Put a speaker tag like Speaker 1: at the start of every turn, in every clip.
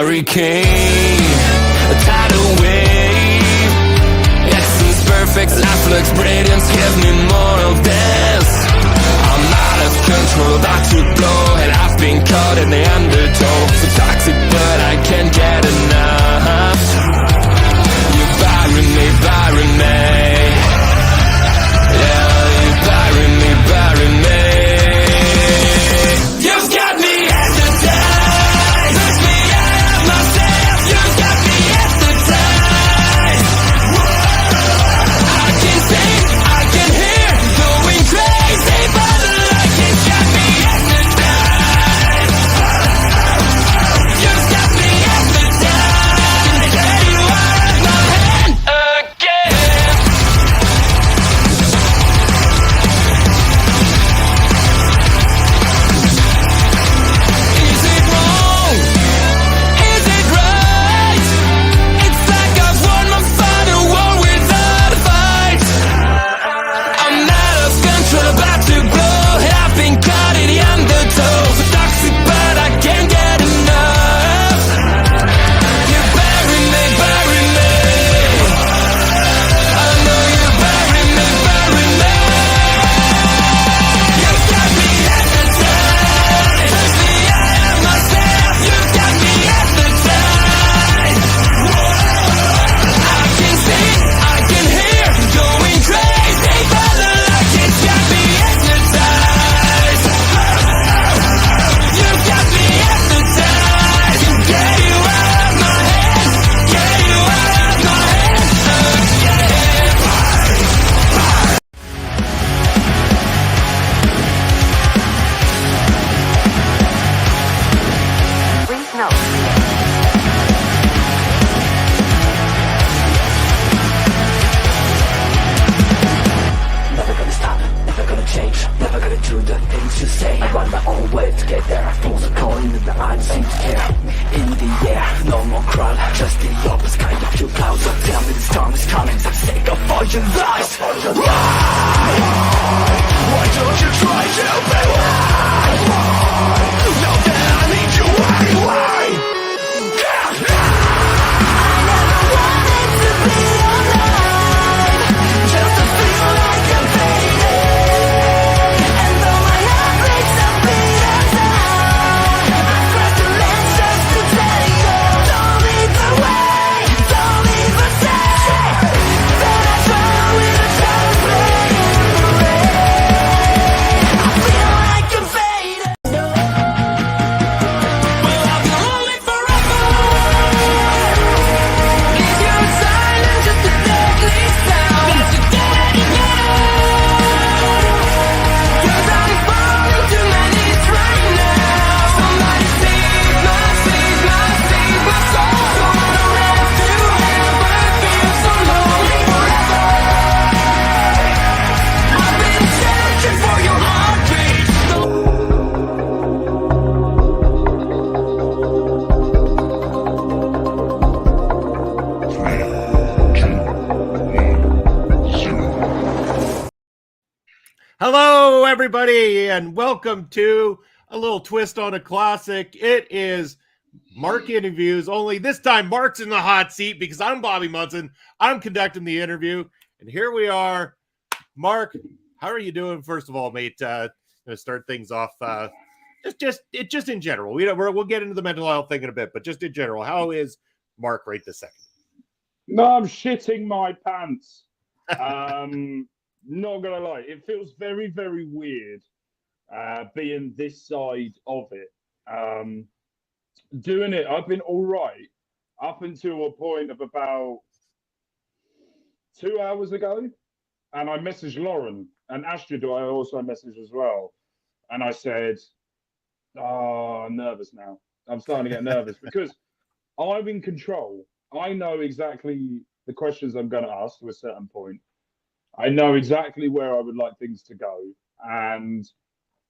Speaker 1: hurricane, a tidal wave. Essence perfect, life looks brilliant. Give me more of this. I'm out of control, about to blow, and I've been caught in the undertow. So toxic, but I can't get enough. You bury me, bury me. Yeah, you bury me, bury me. You've got me hypnotized. Push me out of myself. You've got me hypnotized. I can see, I can hear, going crazy, but the light has got me hypnotized. You've got me hypnotized. Can get you out of my hand again. Is it wrong? Is it right? It's like I've won my final war without a fight. I'm out of control, about to blow, and I've been caught in the undertow. So toxic, but I can't get enough. You bury me, bury me. I know you bury me, bury me. You've got me hypnotized. Push me out of myself. You've got me hypnotized. I can see, I can hear, going crazy, but the light has got me hypnotized. You've got me hypnotized. Can get you out of my head, get you out of my head again.
Speaker 2: Please note.
Speaker 3: Never gonna stop, never gonna change, never gonna do the things you say. I run my own way to get there. Things are calling and I don't seem to care. In the air, no more crowd, just the opposite kind of few clouds. So tell me the storm is coming, I'm sick of all your lies. Why don't you try to be why? Now that I need you, why?
Speaker 4: Don't leave us, say that I try with a child's play.
Speaker 2: Hello, everybody, and welcome to a little twist on a classic. It is Mark interviews, only this time Mark's in the hot seat because I'm Bobby Munson. I'm conducting the interview, and here we are. Mark, how are you doing? First of all, mate, going to start things off. Just in general. We'll get into the mental health thing in a bit, but just in general, how is Mark right this second?
Speaker 4: No, I'm shitting my pants. Not gonna lie, it feels very, very weird being this side of it. Doing it, I've been all right up until a point of about 2 hours ago, and I messaged Lauren and Astrid, who I also messaged as well, and I said, "Oh, I'm nervous now. I'm starting to get nervous because I'm in control. I know exactly the questions I'm going to ask to a certain point. I know exactly where I would like things to go, and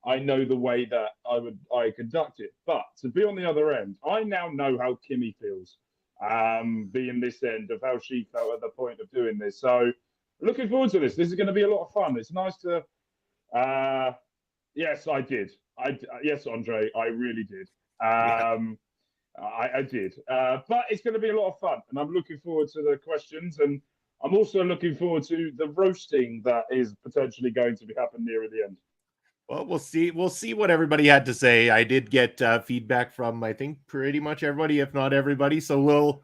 Speaker 4: I know the way that I conduct it. But to be on the other end, I now know how Kimmy feels, being this end of how she felt at the point of doing this. So looking forward to this. This is going to be a lot of fun. It's nice to. Yes, I did. Yes, Andre, I really did. I did. But it's going to be a lot of fun, and I'm looking forward to the questions, and I'm also looking forward to the roasting that is potentially going to be happening near at the end.
Speaker 2: Well, we'll see. We'll see what everybody had to say. I did get feedback from, I think, pretty much everybody, if not everybody. So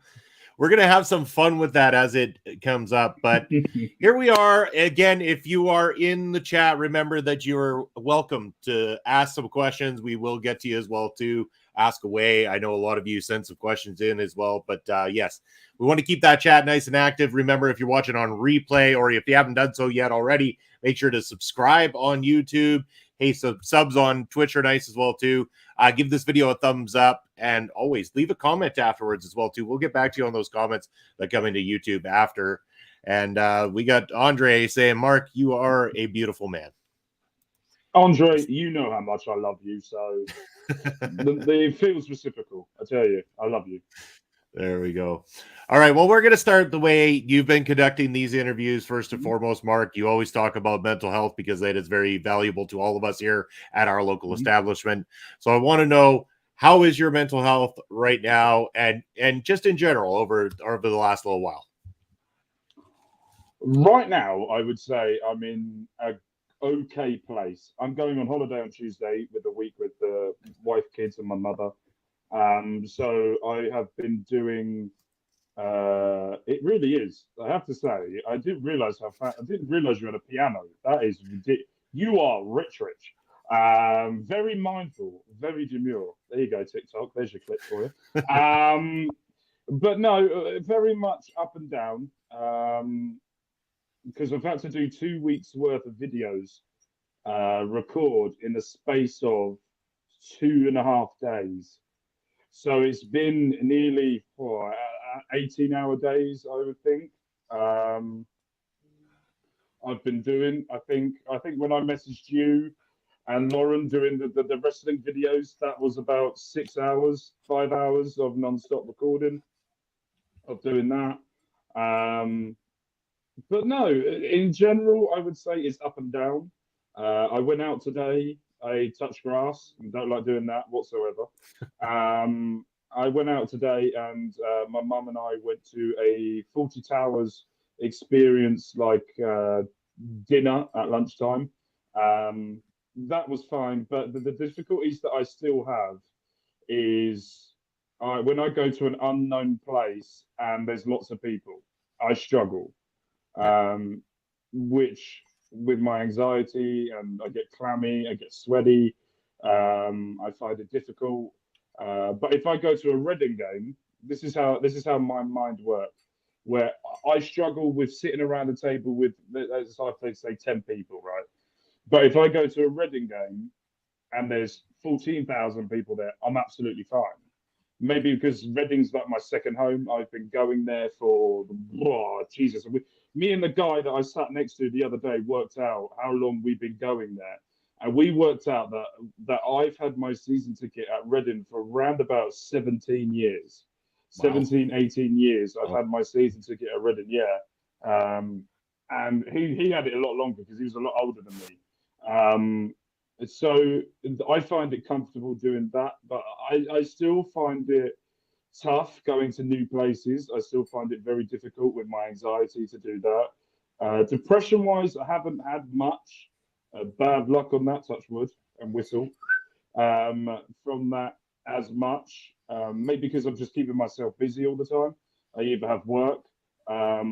Speaker 2: we're gonna have some fun with that as it comes up. But here we are again. If you are in the chat, remember that you are welcome to ask some questions. We will get to you as well too. Ask away. I know a lot of you sent some questions in as well, but yes, we want to keep that chat nice and active. Remember, if you're watching on replay or if you haven't done so yet already, make sure to subscribe on YouTube. Hey, subs on Twitch are nice as well too. Give this video a thumbs up and always leave a comment afterwards as well too. We'll get back to you on those comments that come into YouTube after. And we got Andre saying, Mark, you are a beautiful man.
Speaker 4: Andre, you know how much I love you, so it feels reciprocal. I tell you, I love you.
Speaker 2: There we go. All right. Well, we're going to start the way you've been conducting these interviews. First and foremost, Mark, you always talk about mental health because that is very valuable to all of us here at our local establishment. So I want to know, how is your mental health right now and just in general over the last little while?
Speaker 4: Right now, I would say I'm in a okay place. I'm going on holiday on Tuesday with a week with the wife, kids, and my mother. So I have been doing. It really is. I have to say, I didn't realize I didn't realize you had a piano. That is ridiculous. You are rich. Very mindful, very demure. There you go, TikTok. There's your clip for you. But no, very much up and down. Because I've had to do 2 weeks worth of videos, record in the space of 2.5 days. So it's been nearly 18-hour days, I would think. I've been doing. I think when I messaged you and Lauren doing the wrestling videos, that was about 6 hours, 5 hours of non-stop recording of doing that. But no, in general, I would say it's up and down. I went out today. I touched grass and don't like doing that whatsoever. I went out today and my mum and I went to a 40 Towers experience, like dinner at lunchtime. That was fine, but the difficulties that I still have is when I go to an unknown place and there's lots of people, I struggle, which with my anxiety, and I get clammy, I get sweaty, I find it difficult. But if I go to a Reading game, this is how my mind works, where I struggle with sitting around a table with, let's say 10 people, right? But if I go to a Reading game and there's 14,000 people there, I'm absolutely fine. Maybe because Reading's like my second home. I've been going there for, Jesus. Me and the guy that I sat next to the other day worked out how long we've been going there. And we worked out that I've had my season ticket at Reading for around about 17 years. Wow. 17, 18 years I've had my season ticket at Reading, yeah. And he had it a lot longer because he was a lot older than me. So I find it comfortable doing that, but I still find it tough going to new places. I still find it very difficult with my anxiety to do that. Depression wise, I haven't had much bad luck on that, touch wood and whistle, from that as much. Maybe because I'm just keeping myself busy all the time. I either have work, I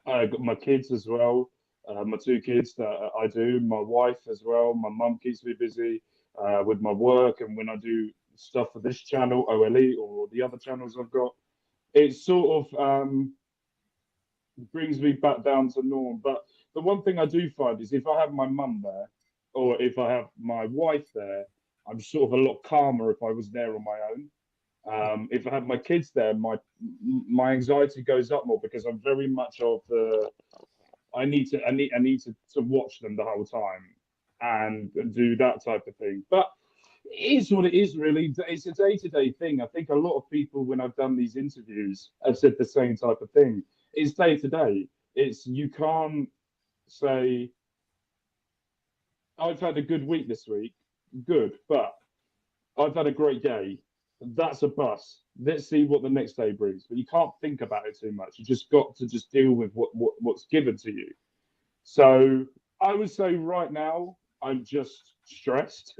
Speaker 4: got my kids as well, my two kids that I do, my wife as well. My mum keeps me busy with my work, and when I do stuff for this channel, OLE, or the other channels I've got, it sort of brings me back down to norm. But the one thing I do find is if I have my mum there, or if I have my wife there, I'm sort of a lot calmer if I was there on my own. If I have my kids there, my anxiety goes up more because I'm very much of the I need to watch them the whole time and do that type of thing. But it is what it is, really. It's a day-to-day thing. I think a lot of people, when I've done these interviews, have said the same type of thing. It's day-to-day. It's you can't say I've had a good week this week, good, but I've had a great day. That's a bus. Let's see what the next day brings. But you can't think about it too much. You just got to just deal with what's given to you. So I would say right now I'm just stressed.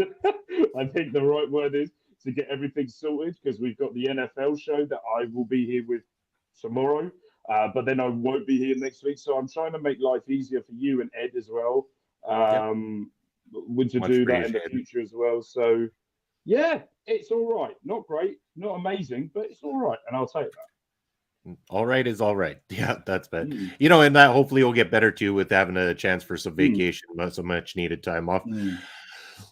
Speaker 4: I think the right word is to get everything sorted because we've got the NFL show that I will be here with tomorrow, but then I won't be here next week. So I'm trying to make life easier for you and Ed as well. Would you do that in the future as well? So yeah, it's all right. Not great, not amazing, but it's all right, and I'll take that.
Speaker 2: All right is all right. Yeah, that's bad. You know, and that hopefully will get better too with having a chance for some vacation, some much needed time off.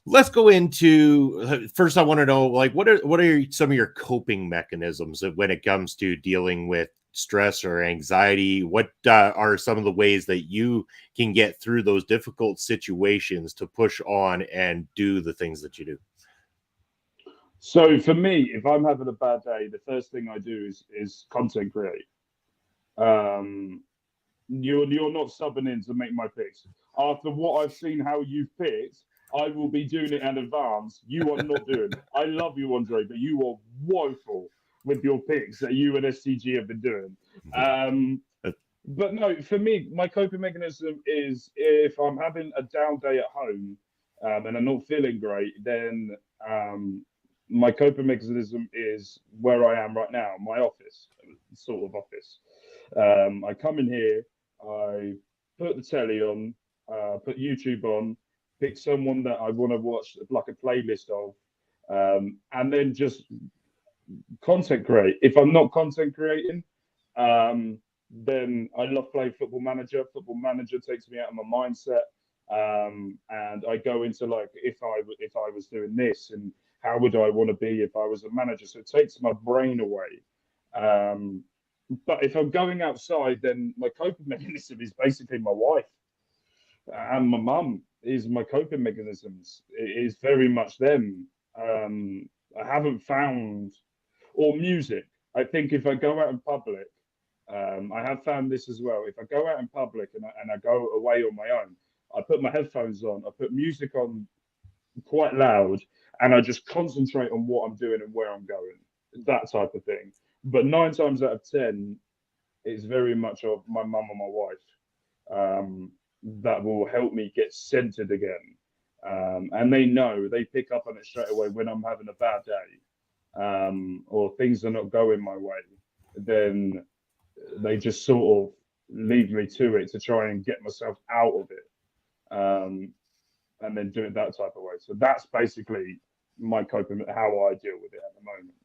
Speaker 2: Let's go into first. I want to know, like, what are some of your coping mechanisms when it comes to dealing with stress or anxiety? What are some of the ways that you can get through those difficult situations to push on and do the things that you do?
Speaker 4: So for me, if I'm having a bad day, the first thing I do is content create. You're not subbing in to make my picks. After what I've seen how you've picked, I will be doing it in advance. You are not doing it. I love you, Andre, but you are woeful with your picks that you and STG have been doing. But no, for me, my coping mechanism is if I'm having a down day at home and I'm not feeling great, then my coping mechanism is where I am right now, my office, sort of office. I come in here, I put the telly on, put YouTube on, pick someone that I want to watch, like a playlist of, and then just content create. If I'm not content creating, then I love playing Football Manager. Football Manager takes me out of my mindset, and I go into like if I was doing this and how would I want to be if I was a manager? So it takes my brain away. But if I'm going outside, then my coping mechanism is basically my wife and my mum is my coping mechanisms. It is very much them. I haven't found, or music. I think if I go out in public, I have found this as well. If I go out in public and I go away on my own, I put my headphones on, I put music on quite loud, and I just concentrate on what I'm doing and where I'm going, that type of thing. But 9 times out of 10, it's very much of my mum and my wife that will help me get centered again. And they pick up on it straight away when I'm having a bad day or things are not going my way. Then they just sort of leave me to it to try and get myself out of it. And then do it that type of way. So that's basically my coping, how I deal with it at the moment.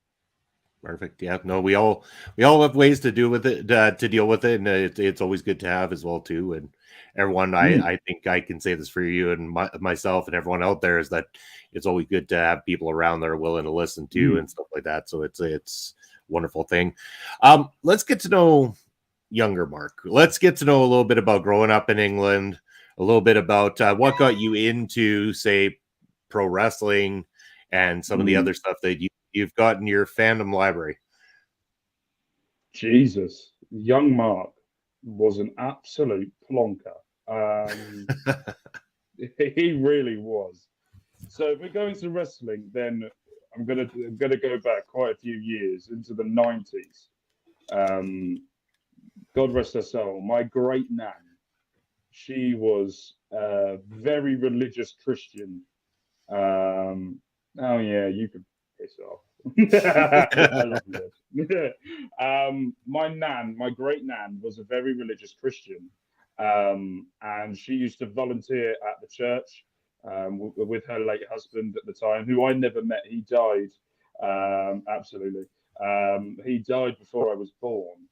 Speaker 2: Perfect. Yeah. No, we all have ways to deal with it, to deal with it, and it's always good to have as well too. And everyone, I think I can say this for you and myself and everyone out there is that it's always good to have people around that are willing to listen to and stuff like that. So it's a wonderful thing. Let's get to know younger Mark. Let's get to know a little bit about growing up in England. A little bit about what got you into, say, pro wrestling and some of the other stuff that you've got in your fandom library.
Speaker 4: Jesus, young Mark was an absolute plonker. He really was. So if we're going to wrestling, then I'm gonna go back quite a few years into the 90s. Um, God rest her soul. My great nan, she was a very religious Christian. Oh yeah, you can piss off. I love you. My great nan, was a very religious Christian, and she used to volunteer at the church with her late husband at the time, who I never met. He died. Absolutely, he died before I was born.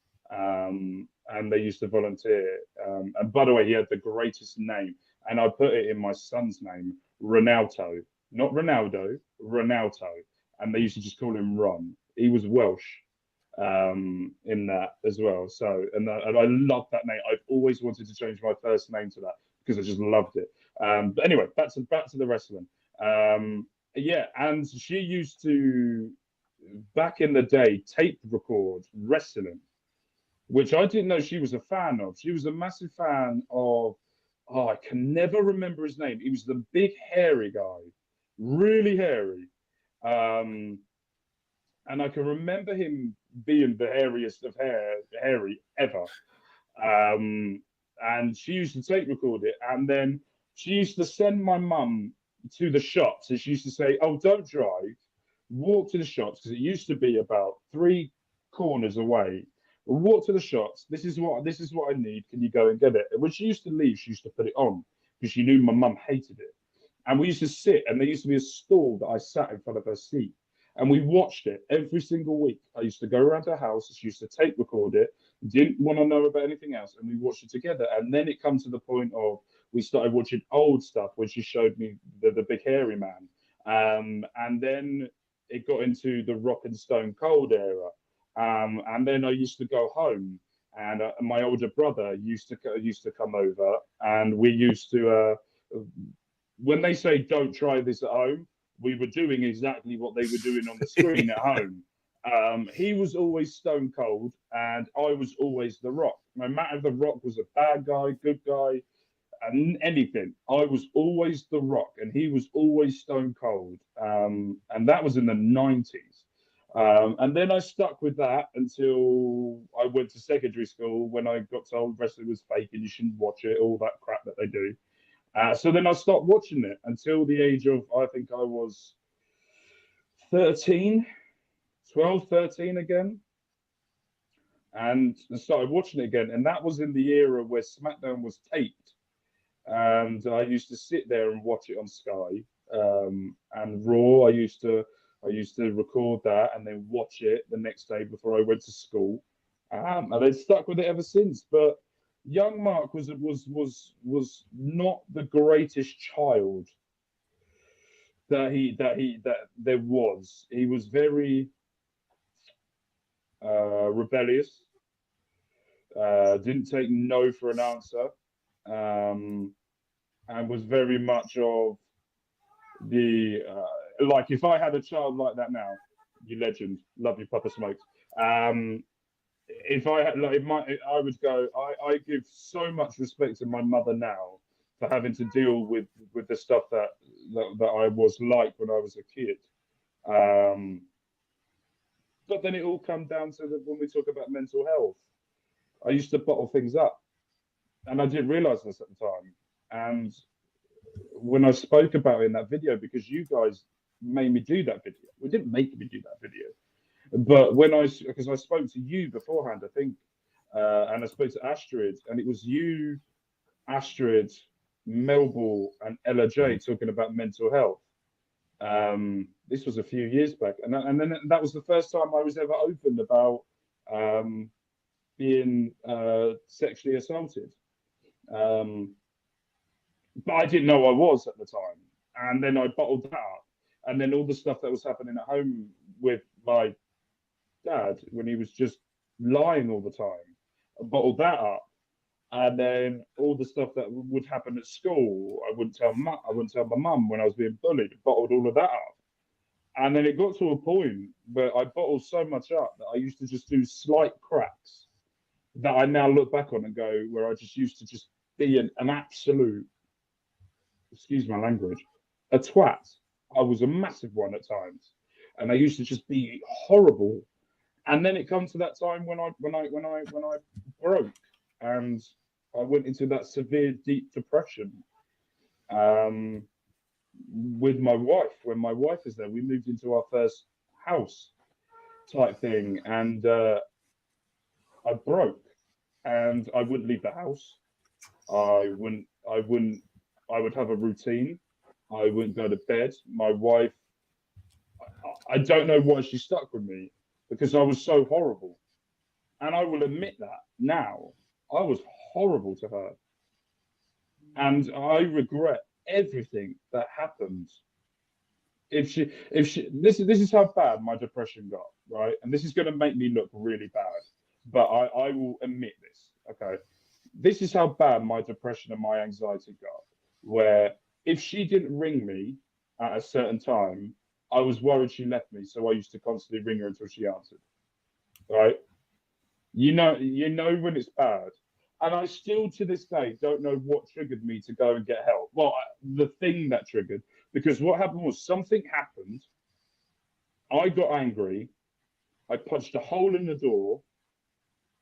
Speaker 4: And they used to volunteer. And by the way, he had the greatest name, and I put it in my son's name, Ronaldo, not Ronaldo, Ronaldo, and they used to just call him Ron. He was Welsh in that as well. So, and I love that name. I've always wanted to change my first name to that because I just loved it. But anyway, back to the wrestling. Yeah, and she used to back in the day tape record wrestling, which I didn't know she was a fan of. She was a massive fan of, oh, I can never remember his name. He was the big hairy guy, really hairy. Um, and I can remember him being the hairiest of hairy ever. And she used to tape record it, and then she used to send my mum to the shops, and she used to say, "Oh, don't drive, walk to the shops," because it used to be about 3 corners away. Walk to the shops. This is what I need. Can you go and get it? And when she used to leave, she used to put it on because she knew my mum hated it. And we used to sit, and there used to be a stall that I sat in front of her seat, and we watched it every single week. I used to go around her house. She used to tape record it. Didn't want to know about anything else, and we watched it together. And then it comes to the point of we started watching old stuff when she showed me the big hairy man, and then it got into the Rock and Stone Cold era. And then I used to go home, and my older brother used to come over, and we used to. When they say don't try this at home, we were doing exactly what they were doing on the screen at home. He was always Stone Cold, and I was always The Rock. No matter if The Rock was a bad guy, good guy, and anything, I was always The Rock, and he was always Stone Cold. And that was in the 90s. And then I stuck with that until I went to secondary school, when I got told wrestling was fake and you shouldn't watch it, all that crap that they do. So then I stopped watching it until the age of, I think I was 13, 12, 13 again. And I started watching it again. And that was in the era where SmackDown was taped. And I used to sit there and watch it on Sky. And Raw, I used to record that and then watch it the next day before I went to school. And I've stuck with it ever since. But young Mark was not the greatest child that there was. He was very rebellious. Didn't take no for an answer, and was very much of the like. If I had a child like that now, you legend, love you, Papa Smokes. If I had, like, I would go. I give so much respect to my mother now for having to deal with the stuff that I was like when I was a kid. But then it all comes down to when we talk about mental health. I used to bottle things up, and I didn't realize this at the time. And when I spoke about it in that video, because you guys made me do that video, we didn't make me do that video. But because I spoke to you beforehand, I think, and I spoke to Astrid, and it was you, Astrid, Melball, and Ella J talking about mental health. This was a few years back, and then that was the first time I was ever open about being sexually assaulted. But I didn't know I was at the time, and then I bottled that up, and then all the stuff that was happening at home with my dad when he was just lying all the time, I bottled that up, and then all the stuff that would happen at school, I wouldn't tell my mum when I was being bullied. I bottled all of that up, and then it got to a point where I bottled so much up that I used to just do slight cracks that I now look back on and go, where I just used to just be an absolute excuse my language, a twat. I was a massive one at times, and I used to just be horrible. And then it comes to that time when I broke, and I went into that severe deep depression. Um, with my wife, when my wife was there, we moved into our first house type thing, and I broke, and I wouldn't leave the house. I would have a routine. I wouldn't go to bed. My wife, I don't know why she stuck with me, because I was so horrible. And I will admit that now. I was horrible to her. And I regret everything that happened. This is how bad my depression got, right? And this is going to make me look really bad, but I will admit this, okay? This is how bad my depression and my anxiety got, where if she didn't ring me at a certain time, I was worried she left me, so I used to constantly ring her until she answered, right? You know when it's bad. And I still, to this day, don't know what triggered me to go and get help. Well, the thing that triggered, because what happened was something happened. I got angry. I punched a hole in the door,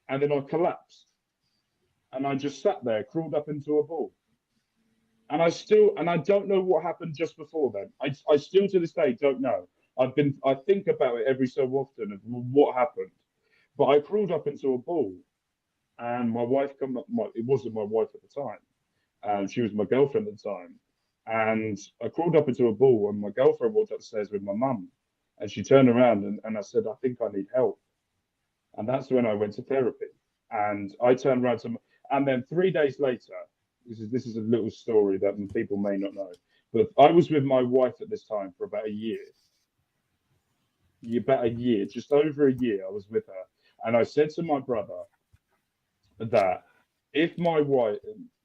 Speaker 4: and then I collapsed. And I just sat there, crawled up into a ball. And I don't know what happened just before then. I still, to this day, don't know. I think about it every so often of what happened. But I crawled up into a ball. And my wife come up. It wasn't my wife at the time. She was my girlfriend at the time. And I crawled up into a ball, and my girlfriend walked upstairs with my mum. And she turned around, and I said, I think I need help. And that's when I went to therapy. And I turned around and then 3 days later, this is a little story that people may not know, but I was with my wife at this time for about a year. Just over a year, I was with her. And I said to my brother that if my wife,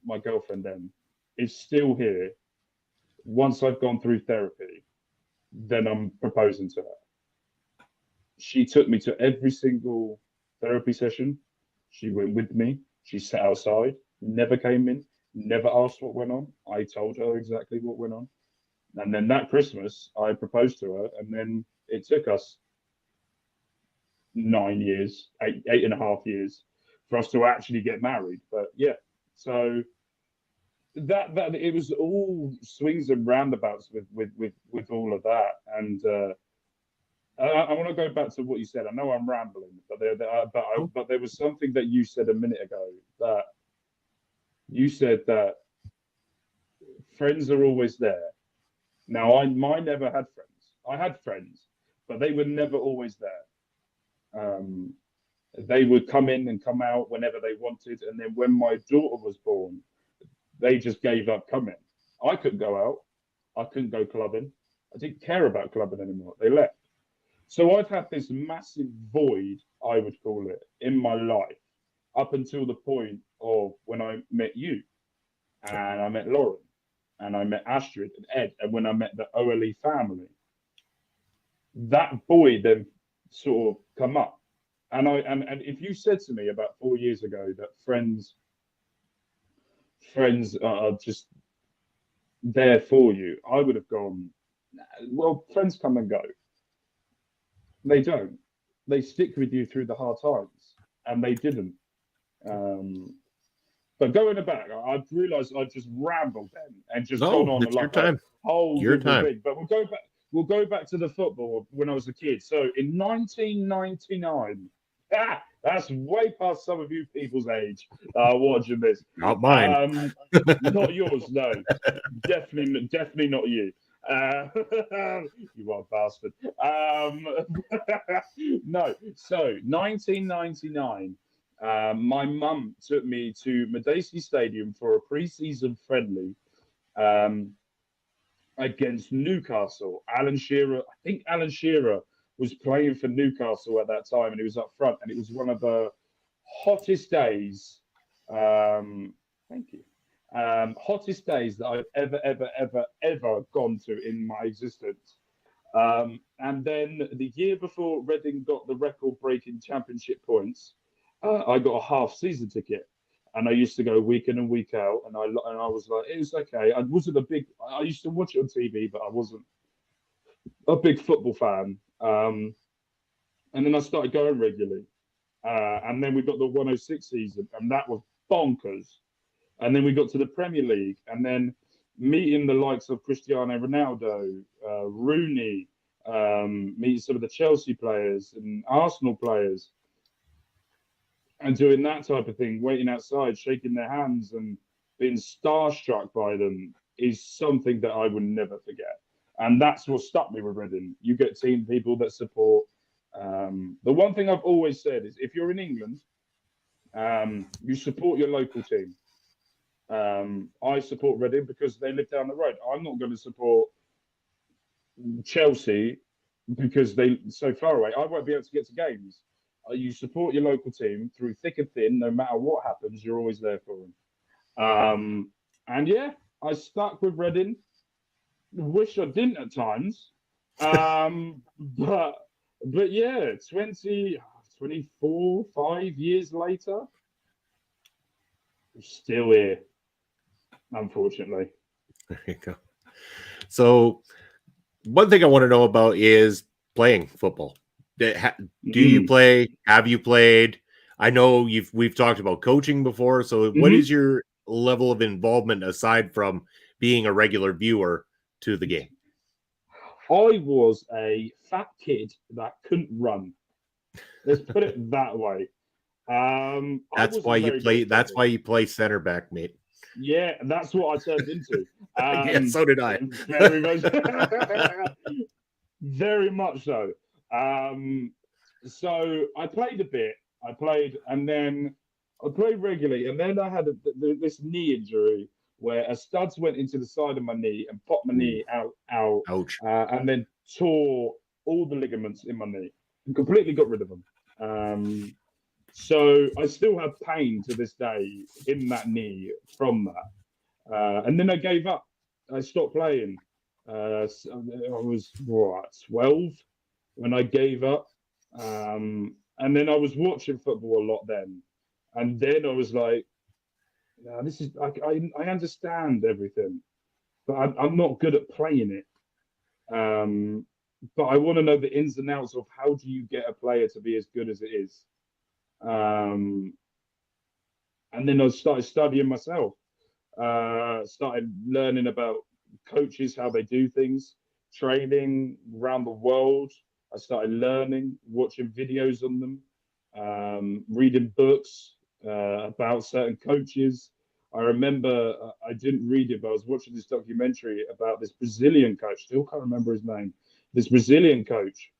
Speaker 4: my girlfriend then, is still here, once I've gone through therapy, then I'm proposing to her. She took me to every single therapy session. She went with me. She sat outside, never came in, never asked what went on. I told her exactly what went on. And then that Christmas, I proposed to her, and then it took us 9 years, 8.5 years for us to actually get married. But yeah, so that it was all swings and roundabouts with all of that. And I want to go back to what you said. I know I'm rambling, but there was something that you said a minute ago, that you said that friends are always there. Now, I never had friends. I had friends, but they were never always there. They would come in and come out whenever they wanted. And then when my daughter was born, they just gave up coming. I couldn't go out. I couldn't go clubbing. I didn't care about clubbing anymore. They left. So I've had this massive void, I would call it, in my life up until the point of when I met you, and I met Lauren, and I met Astrid and Ed, and when I met the OLE family. That void then sort of come up. And if you said to me about 4 years ago that friends are just there for you, I would have gone, well, friends come and go. They don't. They stick with you through the hard times, and they didn't. But going back, I've realised I've just rambled then and just gone on
Speaker 2: your time.
Speaker 4: Whole
Speaker 2: your time.
Speaker 4: thing. But we'll go back. We'll go back to the football when I was a kid. So in 1999, that's way past some of you people's age watching this.
Speaker 2: Not mine.
Speaker 4: Not yours, no. Definitely not you. You are a bastard. No. So 1999, my mum took me to Madacey Stadium for a pre-season friendly against Newcastle. Alan Shearer, I think Alan Shearer was playing for Newcastle at that time, and he was up front, and it was one of the hottest days. Thank you. Hottest days that I've ever gone to in my existence. And then the year before Reading got the record-breaking championship points, I got a half-season ticket and I used to go week in and week out, and I was like, it was okay. I wasn't a big. I used to watch it on TV, but I wasn't a big football fan. And then I started going regularly, and then we got the 106 season, and that was bonkers. And then we got to the Premier League, and then meeting the likes of Cristiano Ronaldo, Rooney, meeting some of the Chelsea players and Arsenal players, and doing that type of thing, waiting outside, shaking their hands, and being starstruck by them is something that I will never forget. And that's what stuck me with Reading. You get team people that support. The one thing I've always said is if you're in England, you support your local team. I support Reading because they live down the road. I'm not going to support Chelsea because they're so far away. I won't be able to get to games. You support your local team through thick and thin. No matter what happens, you're always there for them. And yeah, I stuck with Reading. Wish I didn't at times. But yeah, 24, 5 years later, I'm still here, unfortunately.
Speaker 2: There you go. So one thing I want to know about is playing football. Do you play? Have you played? I know we've talked about coaching before. So what is your level of involvement aside from being a regular viewer to the game?
Speaker 4: I was a fat kid that couldn't run. Let's put it that way.
Speaker 2: That's why you play. That's why you play center back, mate.
Speaker 4: Yeah, that's what I turned into.
Speaker 2: Yeah, so did I.
Speaker 4: Very much, very much so. So I played a bit. And then I played regularly, and then I had this knee injury where a studs went into the side of my knee and popped my knee out.
Speaker 2: Ouch.
Speaker 4: And then tore all the ligaments in my knee and completely got rid of them. So I still have pain to this day in that knee from that. And then I gave up. I stopped playing. I was, 12 when I gave up. And then I was watching football a lot then. And then I was like, no, this is, I understand everything, but I'm not good at playing it. But I want to know the ins and outs of how do you get a player to be as good as it is. And then I started studying myself, started learning about coaches, how they do things, training around the world. I started learning, watching videos on them, reading books about certain coaches. I remember I didn't read it, but I was watching this documentary about this Brazilian coach. Still can't remember his name. This Brazilian coach,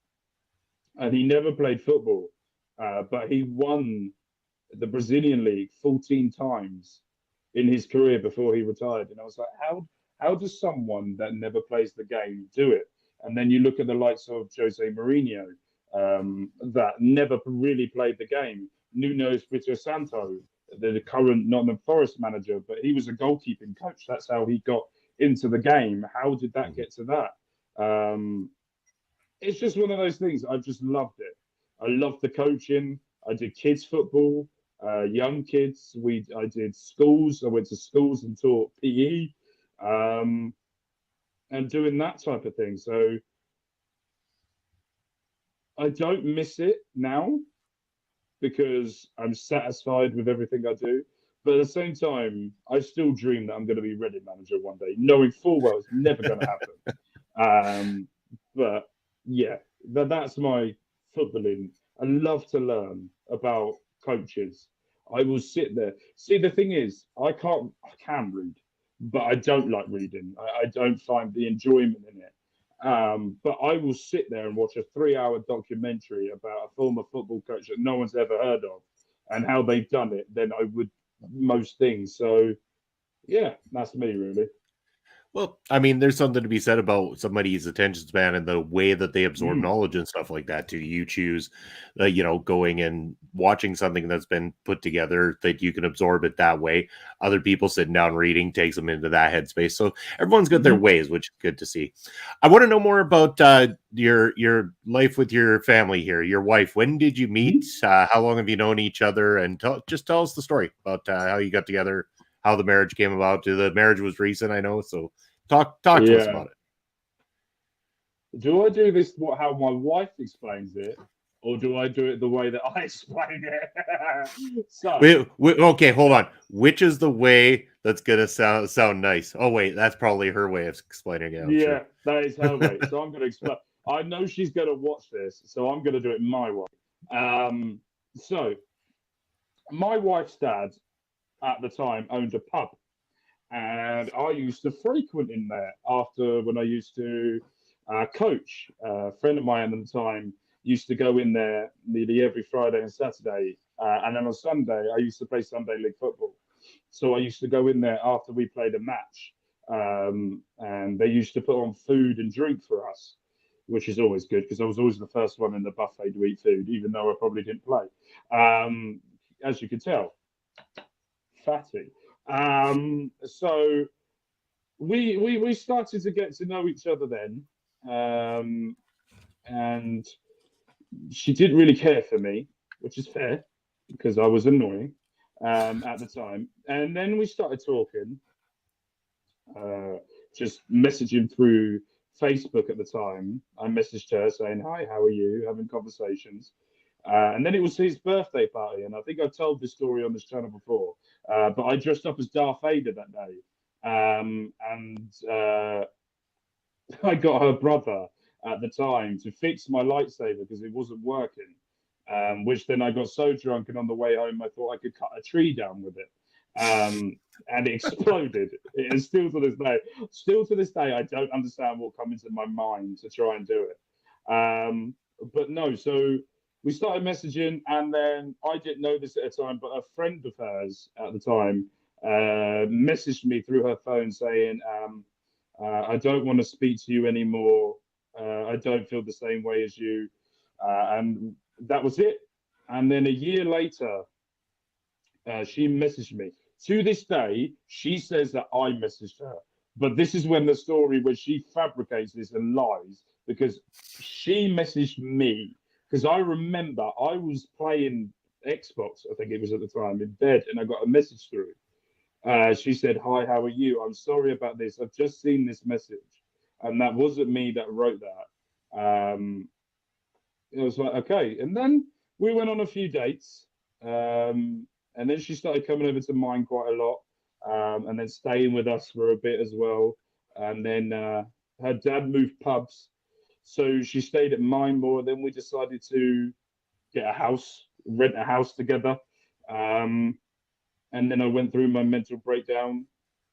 Speaker 4: and he never played football, but he won the Brazilian league 14 times in his career before he retired. And I was like, how does someone that never plays the game do it? And then you look at the likes of Jose Mourinho, that never really played the game. Nuno Espirito Santo, the current Nottingham Forest manager, but he was a goalkeeping coach. That's how he got into the game. How did that get to that? It's just one of those things. I've just loved it. I loved the coaching. I did kids football, young kids. I did schools. I went to schools and taught PE, and doing that type of thing. So I don't miss it now because I'm satisfied with everything I do. But at the same time, I still dream that I'm going to be Reading manager one day, knowing full well it's never going to happen. But yeah, that's my footballing. I love to learn about coaches. I will sit there. See, the thing is, I can read, but I don't like reading. I don't find the enjoyment in it. But I will sit there and watch a 3-hour documentary about a former football coach that no one's ever heard of and how they've done it than I would most things. So, yeah, that's me, really.
Speaker 2: Well, I mean, there's something to be said about somebody's attention span and the way that they absorb
Speaker 4: Mm,
Speaker 2: knowledge and stuff like that too. You choose, going and watching something that's been put together that you can absorb it that way. Other people sitting down reading takes them into that headspace. So everyone's got their
Speaker 4: mhm.
Speaker 2: ways, which is good to see. I want to know more about your life with your family here. Your wife. When did you meet?
Speaker 4: Mhm.
Speaker 2: How long have you known each other? And just tell us the story about how you got together, how the marriage came about. The marriage was recent, I know. So talk to us
Speaker 4: Yeah.
Speaker 2: about it.
Speaker 4: Do I do this how my wife explains it, or do I do it the way that I explain it? So,
Speaker 2: Okay, hold on. Which is the way that's gonna sound nice? Oh wait, that's probably her way of explaining it, I'm sure.
Speaker 4: yeah, that is her way. So I'm going to explain. I know she's going to watch this, so I'm going to do it my way. Um, so my wife's dad at the time owned a pub, and I used to frequent in there after when I used to coach. A friend of mine at the time used to go in there nearly every Friday and Saturday, and then on Sunday I used to play Sunday league football. So I used to go in there after we played a match, and they used to put on food and drink for us, which is always good because I was always the first one in the buffet to eat food, even though I probably didn't play. As you can tell, fatty. So we started to get to know each other then, and she didn't really care for me, which is fair because I was annoying at the time. And then we started talking, uh, just messaging through Facebook at the time. I messaged her saying, "Hi, how are you?" Having conversations. And then it was his birthday party, and I think I've told this story on this channel before. But I dressed up as Darth Vader that day, and I got her brother at the time to fix my lightsaber because it wasn't working. Which then I got so drunk, and on the way home, I thought I could cut a tree down with it. And it exploded. And still to this day, I don't understand what comes into my mind to try and do it. But no, so we started messaging, and then I didn't know this at the time, but a friend of hers at the time messaged me through her phone saying, I don't want to speak to you anymore. I don't feel the same way as you. And that was it. And then a year later, she messaged me. To this day, she says that I messaged her. But this is when the story where she fabricates this and lies because she messaged me. Because I remember I was playing Xbox, I think it was at the time, in bed, and I got a message through. She said, "Hi, how are you? I'm sorry about this. I've just seen this message." And that wasn't me that wrote that. It was like, okay. And then we went on a few dates. And then she started coming over to mine quite a lot, and then staying with us for a bit as well. And then her dad moved pubs. So she stayed at mine more. Then we decided to get a house, rent a house together. Um, and then I went through my mental breakdown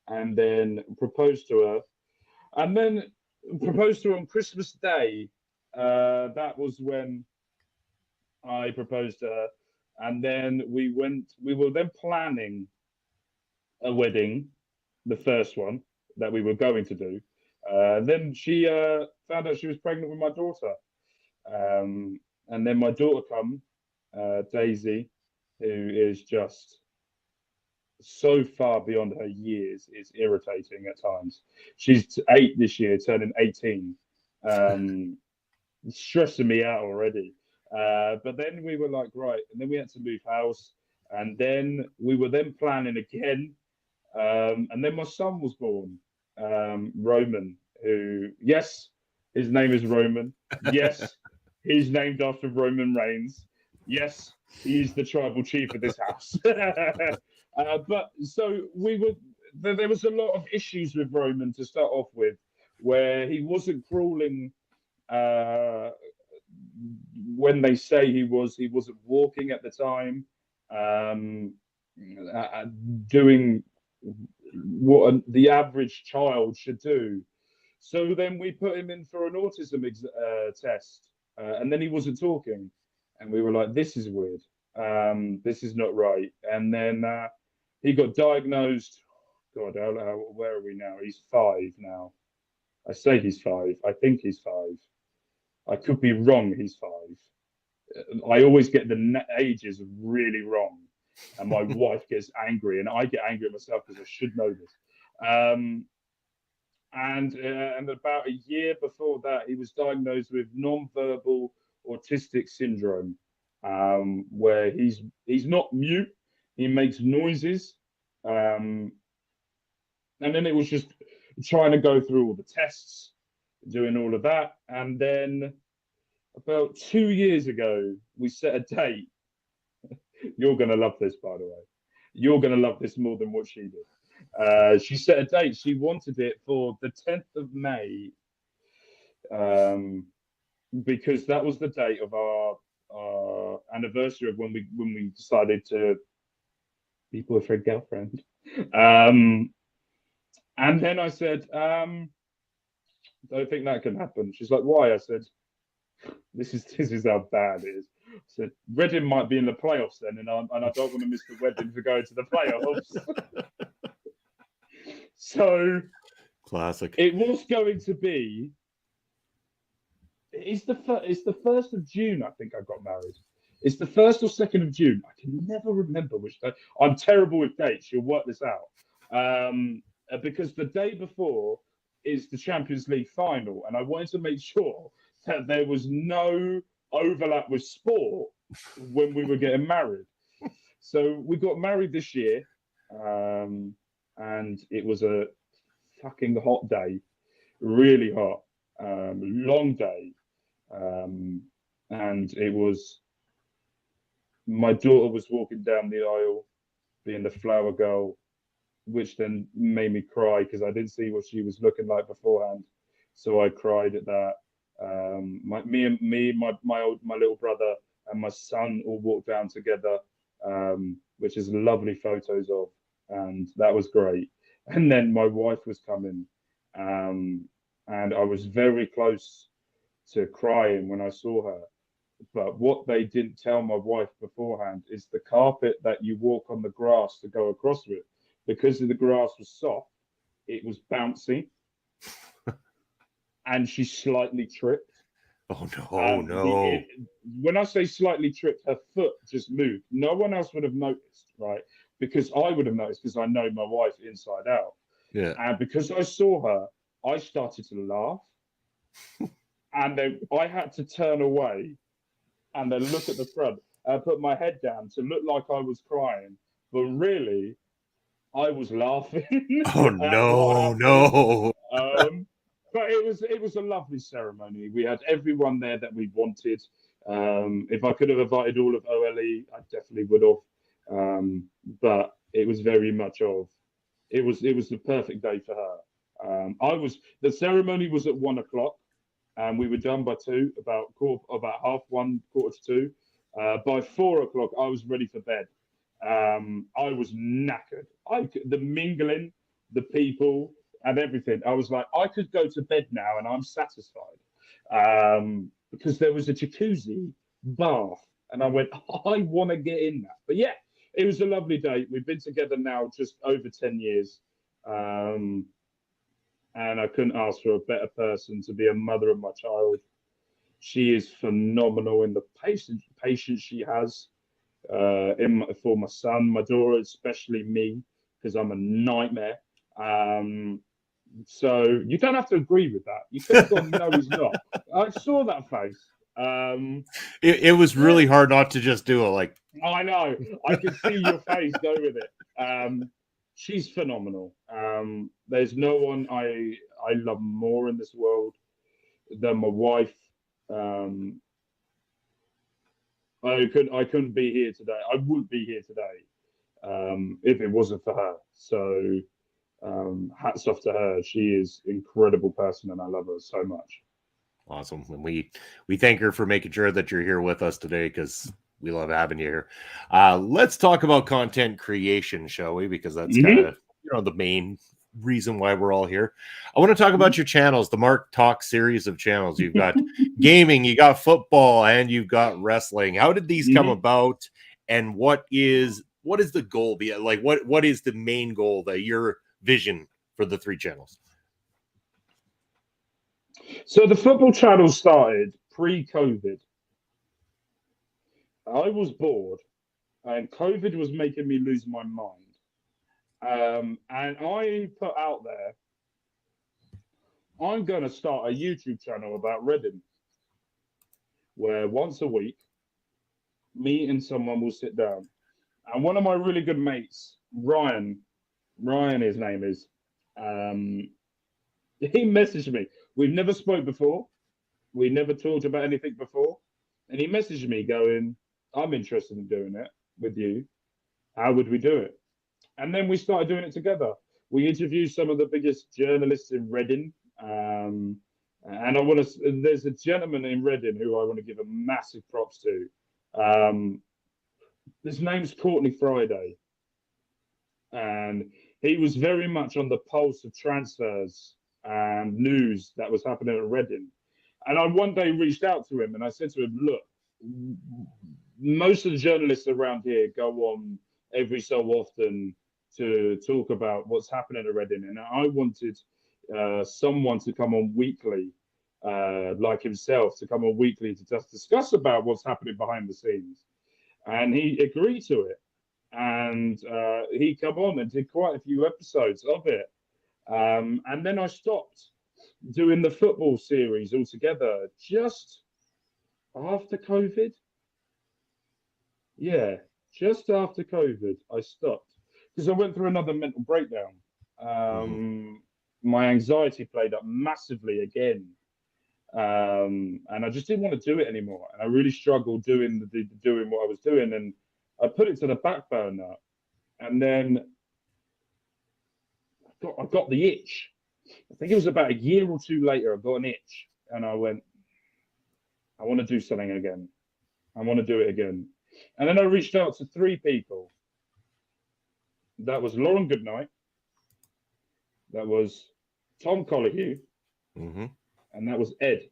Speaker 4: and then proposed to her. And then proposed to her on Christmas Day. That was when I proposed to her. And then we were then planning a wedding, the first one that we were going to do. Then she found out she was pregnant with my daughter. And then my daughter come, Daisy, who is just so far beyond her years, it's irritating at times. She's 8 this year, turning 18. Um, stressing me out already. But then we were like, right, and then we had to move house, and then we were then planning again, and then my son was born, Roman, who, yes, his name is Roman. Yes, he's named after Roman Reigns. Yes, he's the tribal chief of this house. But so we were, there was a lot of issues with Roman to start off with, where he wasn't crawling uh, when they say he wasn't walking at the time, um, doing what the average child should do. So then we put him in for an autism test, and then he wasn't talking, and we were like, "This is weird. This is not right." And then he got diagnosed. God, where are we now? He's 5 now. I say he's 5. I think he's 5. I could be wrong. He's 5. I always get the ages really wrong, and my wife gets angry, and I get angry at myself because I should know this. And about a year before that, he was diagnosed with non-verbal autistic syndrome, where he's not mute, he makes noises, and then it was just trying to go through all the tests, doing all of that, and then about 2 years ago, we set a date. You're going to love this, by the way. You're going to love this more than what she did. She set a date. She wanted it for the 10th of May, because that was the date of our anniversary of when we decided to be boyfriend girlfriend. And then I said, don't think that can happen. She's like, why? I said, this is how bad it is. I said, Reading might be in the playoffs then, and I don't want to miss the wedding to go to the playoffs. So
Speaker 2: classic.
Speaker 4: it was going to be. It's the 1st of June. I think I got married. It's the 1st or 2nd of June. I can never remember which day. I'm terrible with dates. You'll work this out. Because the day before is the Champions League final, and I wanted to make sure that there was no overlap with sport when we were getting married. So we got married this year, and it was a fucking hot day, really hot, long day, and it was. My daughter was walking down the aisle, being the flower girl, which then made me cry because I didn't see what she was looking like beforehand. So I cried at that. My little brother and my son all walked down together, which is lovely photos of, and that was great. And then my wife was coming, and I was very close to crying when I saw her. But what they didn't tell my wife beforehand is the carpet that you walk on the grass to go across with, because the grass was soft, it was bouncy, and she slightly tripped.
Speaker 2: Oh no, no.
Speaker 4: When I say slightly tripped, her foot just moved. No one else would have noticed, right? Because I would have noticed, because I know my wife inside out.
Speaker 2: Yeah.
Speaker 4: And because I saw her, I started to laugh. And then I had to turn away and then look at the front. I put my head down to look like I was crying, but really, I was laughing.
Speaker 2: Oh no.
Speaker 4: But it was a lovely ceremony. We had everyone there that we wanted. If I could have invited all of OLE, I definitely would have. But it was very much of. It was the perfect day for her. The ceremony was at 1 o'clock, and we were done by 2, about 1:30, 1:45. By 4 o'clock, I was ready for bed. I was knackered. The mingling, the people, and everything. I was like, I could go to bed now, and I'm satisfied, because there was a jacuzzi bath, and I went, I want to get in that. But yeah, it was a lovely day. We've been together now just over 10 years. And I couldn't ask for a better person to be a mother of my child. She is phenomenal in the patience she has for my son, my daughter, especially me, because I'm a nightmare. So you don't have to agree with that. You could have gone, no, he's not. I saw that face.
Speaker 2: It was really hard not to just do it. Like,
Speaker 4: I know. I could see your face go with it. She's phenomenal. There's no one I love more in this world than my wife. I couldn't be here today. I wouldn't be here today if it wasn't for her. So hats off to her. She is an incredible person, and I love her so much.
Speaker 2: Awesome. And we thank her for making sure that you're here with us today, because we love having you here. Let's talk about content creation, shall we? Because that's kind of the main reason why we're all here. I want to talk about your channels, the Mark Talk series of channels. You've got gaming, you got football, and you've got wrestling. How did these come about, and what is the goal? Like, what is the main goal that you're vision for the 3 channels?
Speaker 4: So the football channel started pre-COVID. I was bored, and COVID was making me lose my mind. And I put out there, I'm going to start a YouTube channel about Reading, where once a week, me and someone will sit down. And one of my really good mates, Ryan his name is, he messaged me. We've never spoke before. We never talked about anything before. And he messaged me going, I'm interested in doing it with you. How would we do it? And then we started doing it together. We interviewed some of the biggest journalists in Reading. And there's a gentleman in Reading who I want to give a massive props to. His name's Courtney Friday. And he was very much on the pulse of transfers and news that was happening at Reading. And I one day reached out to him and I said to him, look, most of the journalists around here go on every so often to talk about what's happening at Reading. And I wanted someone to come on weekly, like himself, to come on weekly to just discuss about what's happening behind the scenes. And he agreed to it. And he come on and did quite a few episodes of it. And then I stopped doing the football series altogether just after COVID. Yeah, just after COVID, I stopped because I went through another mental breakdown. My anxiety played up massively again. And I just didn't want to do it anymore. And I really struggled doing what I was doing. And I put it to the back burner. And then I got the itch. I think it was about a year or two later, I got an itch. And I went, I want to do something again. I want to do it again. And then I reached out to 3 people. That was Lauren Goodnight. That was Tom Colligue.
Speaker 2: Mm-hmm.
Speaker 4: And that was Ed.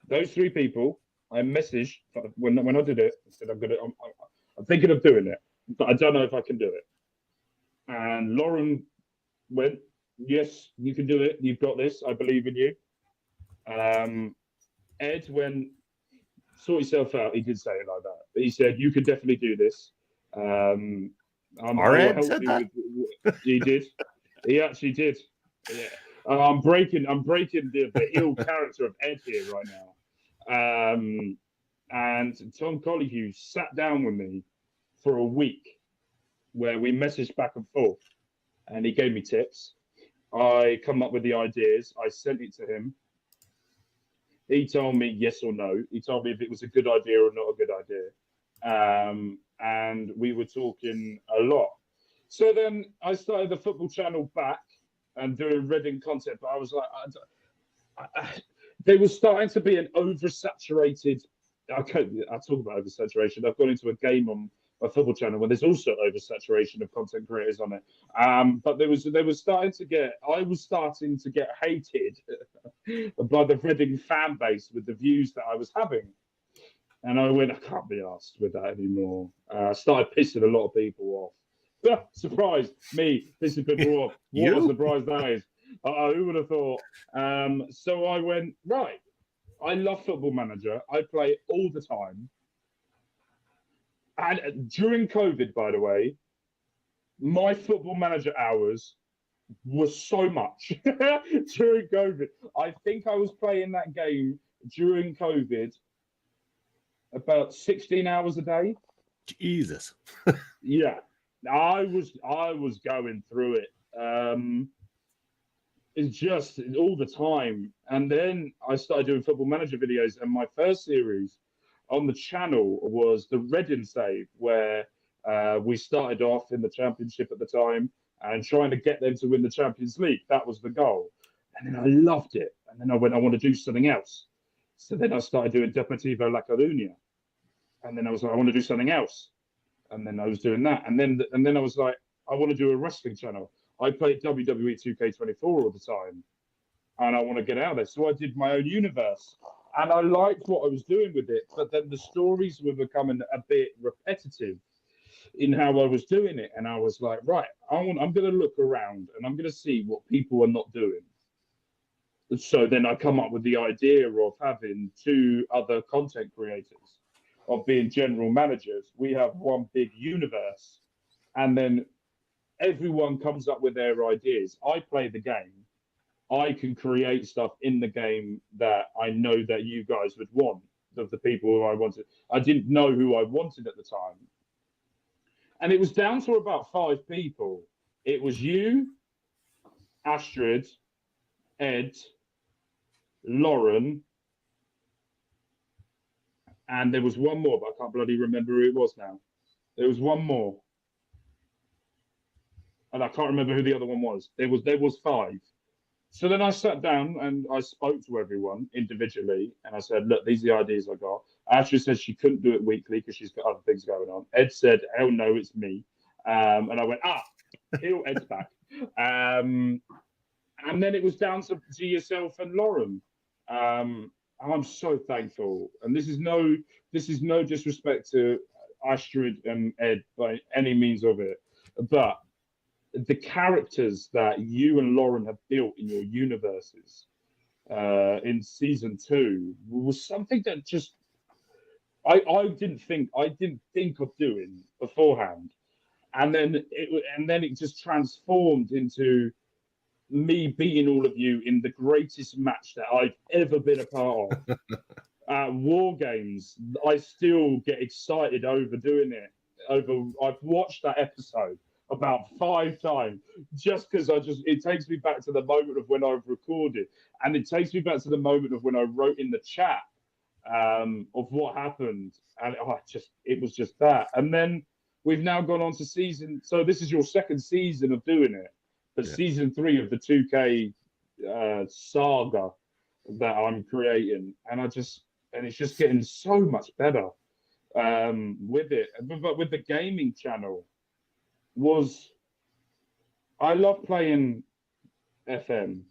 Speaker 4: Those 3 people, I messaged when I did it. I said, I'm thinking of doing it, but I don't know if I can do it. And Lauren went, yes, you can do it. You've got this. I believe in you. Ed went, sort yourself out. He did say it like that. But he said, you can definitely do this.
Speaker 2: Our Ed said that?
Speaker 4: He did. He actually did. Yeah. I'm breaking the heel character of Ed here right now. And Tom Colligue sat down with me for a week where we messaged back and forth, and he gave me tips. I come up with the ideas. I sent it to him. He told me yes or no. He told me if it was a good idea or not a good idea. And we were talking a lot. So then I started the football channel back and doing Reading content, but I was like, there was starting to be an oversaturated. I talk about oversaturation. I've gone into a game on my football channel where there's also oversaturation of content creators on it. But I was starting to get hated by the Reading fan base with the views that I was having. And I went, I can't be asked with that anymore. I started pissing a lot of people off. Surprise, me pissing people off. What a surprise that is. Who would have thought? So I went, right, I love Football Manager. I play it all the time. And during COVID, by the way, my Football Manager hours was so much during COVID. I think I was playing that game during COVID about 16 hours a day.
Speaker 2: Jesus.
Speaker 4: Yeah, I was going through it. It's just all the time. And then I started doing Football Manager videos, and my first series on the channel was the Reading save, where we started off in the Championship at the time and trying to get them to win the Champions League. That was the goal. And then I loved it. And then I went, I want to do something else. So then I started doing Deportivo La Coruña. And then I was like, I want to do something else. And then I was doing that. And then I was like, I want to do a wrestling channel. I played WWE 2K24 all the time. And I want to get out of there. So I did my own universe. And I liked what I was doing with it. But then the stories were becoming a bit repetitive. in how I was doing it, and I was like, right, I'm going to look around and I'm going to see what people are not doing. So then I come up with the idea of having two other content creators, of being general managers. We have one big universe, and then everyone comes up with their ideas. I play the game. I can create stuff in the game that I know that you guys would want, of the people who I wanted. I didn't know who I wanted at the time. And it was down to about 5 people. It was you, Astrid, Ed, Lauren, and there was one more, but I can't bloody remember who it was now. There was one more, and I can't remember who the other one was. There was 5. So then I sat down and I spoke to everyone individually, and I said, look, these are the ideas I got. Astrid said she couldn't do it weekly because she's got other things going on. Ed said, hell no, it's me. And I went, he'll Ed's back. And then it was down to yourself and Lauren. I'm so thankful, and this is no disrespect to Astrid and Ed by any means of it, but the characters that you and Lauren have built in your universes in season 2 was something that just I didn't think of doing beforehand, and then it just transformed into me beating all of you in the greatest match that I've ever been a part of. War Games, I still get excited over doing it. I've watched that episode about 5 times just because it takes me back to the moment of when I've recorded, and it takes me back to the moment of when I wrote in the chat of what happened, and it was just that. And then we've now gone on to season. So this is your second season of doing it. But season 3 of the 2K saga that I'm creating, and it's just getting so much better with it. But with the gaming channel, I love playing FM,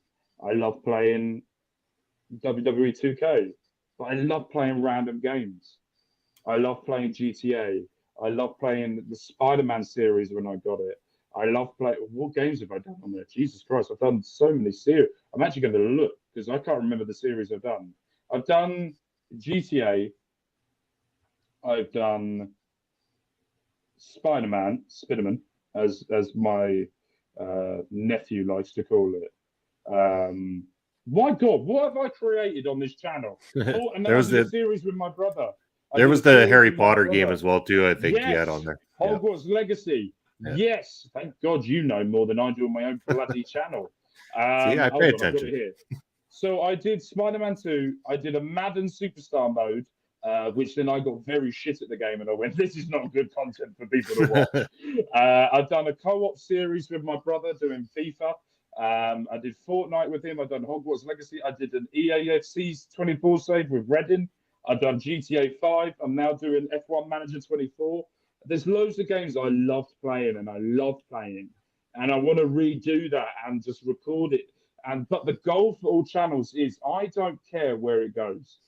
Speaker 4: I love playing WWE 2K, but I love playing random games. I love playing GTA. I love playing the Spider-Man series when I got it. I love playing. What games have I done on there? Jesus Christ, I've done so many series. I'm actually going to look because I can't remember the series I've done. I've done GTA. I've done Spider-Man, as my nephew likes to call it. My God, what have I created on this channel? And there was a series with my brother.
Speaker 2: There was the Harry Potter game as well too. I think he had on there.
Speaker 4: Hogwarts Legacy. Yeah. Yes, thank God you know more than I do on my own bloody channel.
Speaker 2: I pay attention.
Speaker 4: So I did Spider-Man 2. I did a Madden Superstar mode, which then I got very shit at the game, and I went, this is not good content for people to watch. I've done a co-op series with my brother doing FIFA. I did Fortnite with him. I've done Hogwarts Legacy. I did an EAFC 24 save with Reading. I've done GTA 5. I'm now doing F1 Manager 24. There's loads of games I loved playing, and I love playing, and I want to redo that and just record it. But the goal for all channels is I don't care where it goes,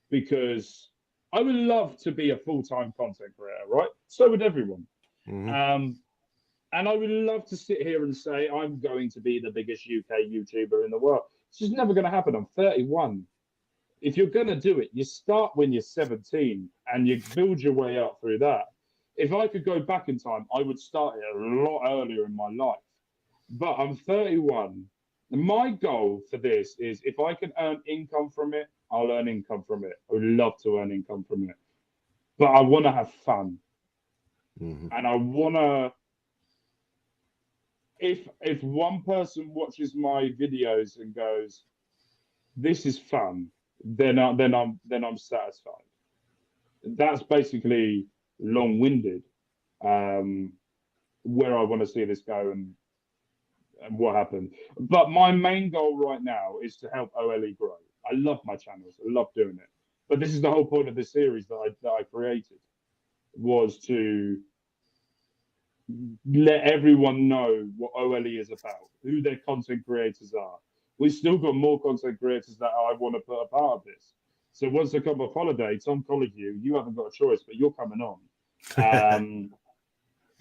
Speaker 4: because I would love to be a full-time content creator, right? So would everyone. Mm-hmm. And I would love to sit here and say I'm going to be the biggest UK YouTuber in the world. It's just never going to happen. I'm 31. If you're going to do it, you start when you're 17 and you build your way up through that. If I could go back in time, I would start it a lot earlier in my life. But I'm 31. And my goal for this is if I can earn income from it, I'll earn income from it. I would love to earn income from it. But I want to have fun. Mm-hmm. And I want to... If one person watches my videos and goes, this is fun, then I'm satisfied. That's basically long-winded where I want to see this go and what happened. But my main goal right now is to help OLE grow. I love my channels. I love doing it. But this is the whole point of this series that I created, was to let everyone know what OLE is about, who their content creators are. We've still got more content creators that I want to put a part of this. So once I come off holiday, Tom Colligue, you haven't got a choice, but you're coming on.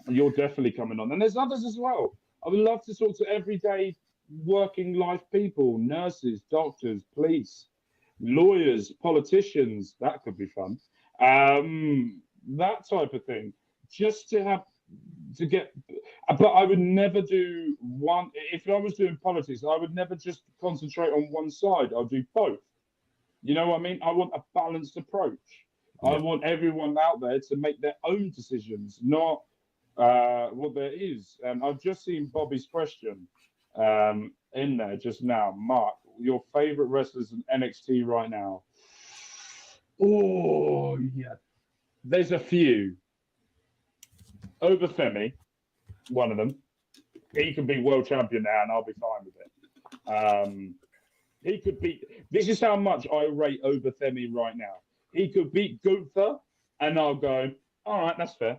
Speaker 4: You're definitely coming on. And there's others as well. I would love to talk to everyday working life people, nurses, doctors, police, lawyers, politicians. That could be fun. That type of thing. Just to have to get, but I would never do one. If I was doing politics, I would never just concentrate on one side. I'll do both. You know what I mean? I want a balanced approach.
Speaker 2: Yeah.
Speaker 4: I want everyone out there to make their own decisions, not what there is. And I've just seen Bobby's question in there just now. Mark, your favorite wrestlers in NXT right now? Oh, yeah. There's a few. Over Femi, one of them. He can be world champion now, and I'll be fine with it. He could beat. This is how much I rate Over Femi right now. He could beat Gunther, and I'll go, all right, that's fair.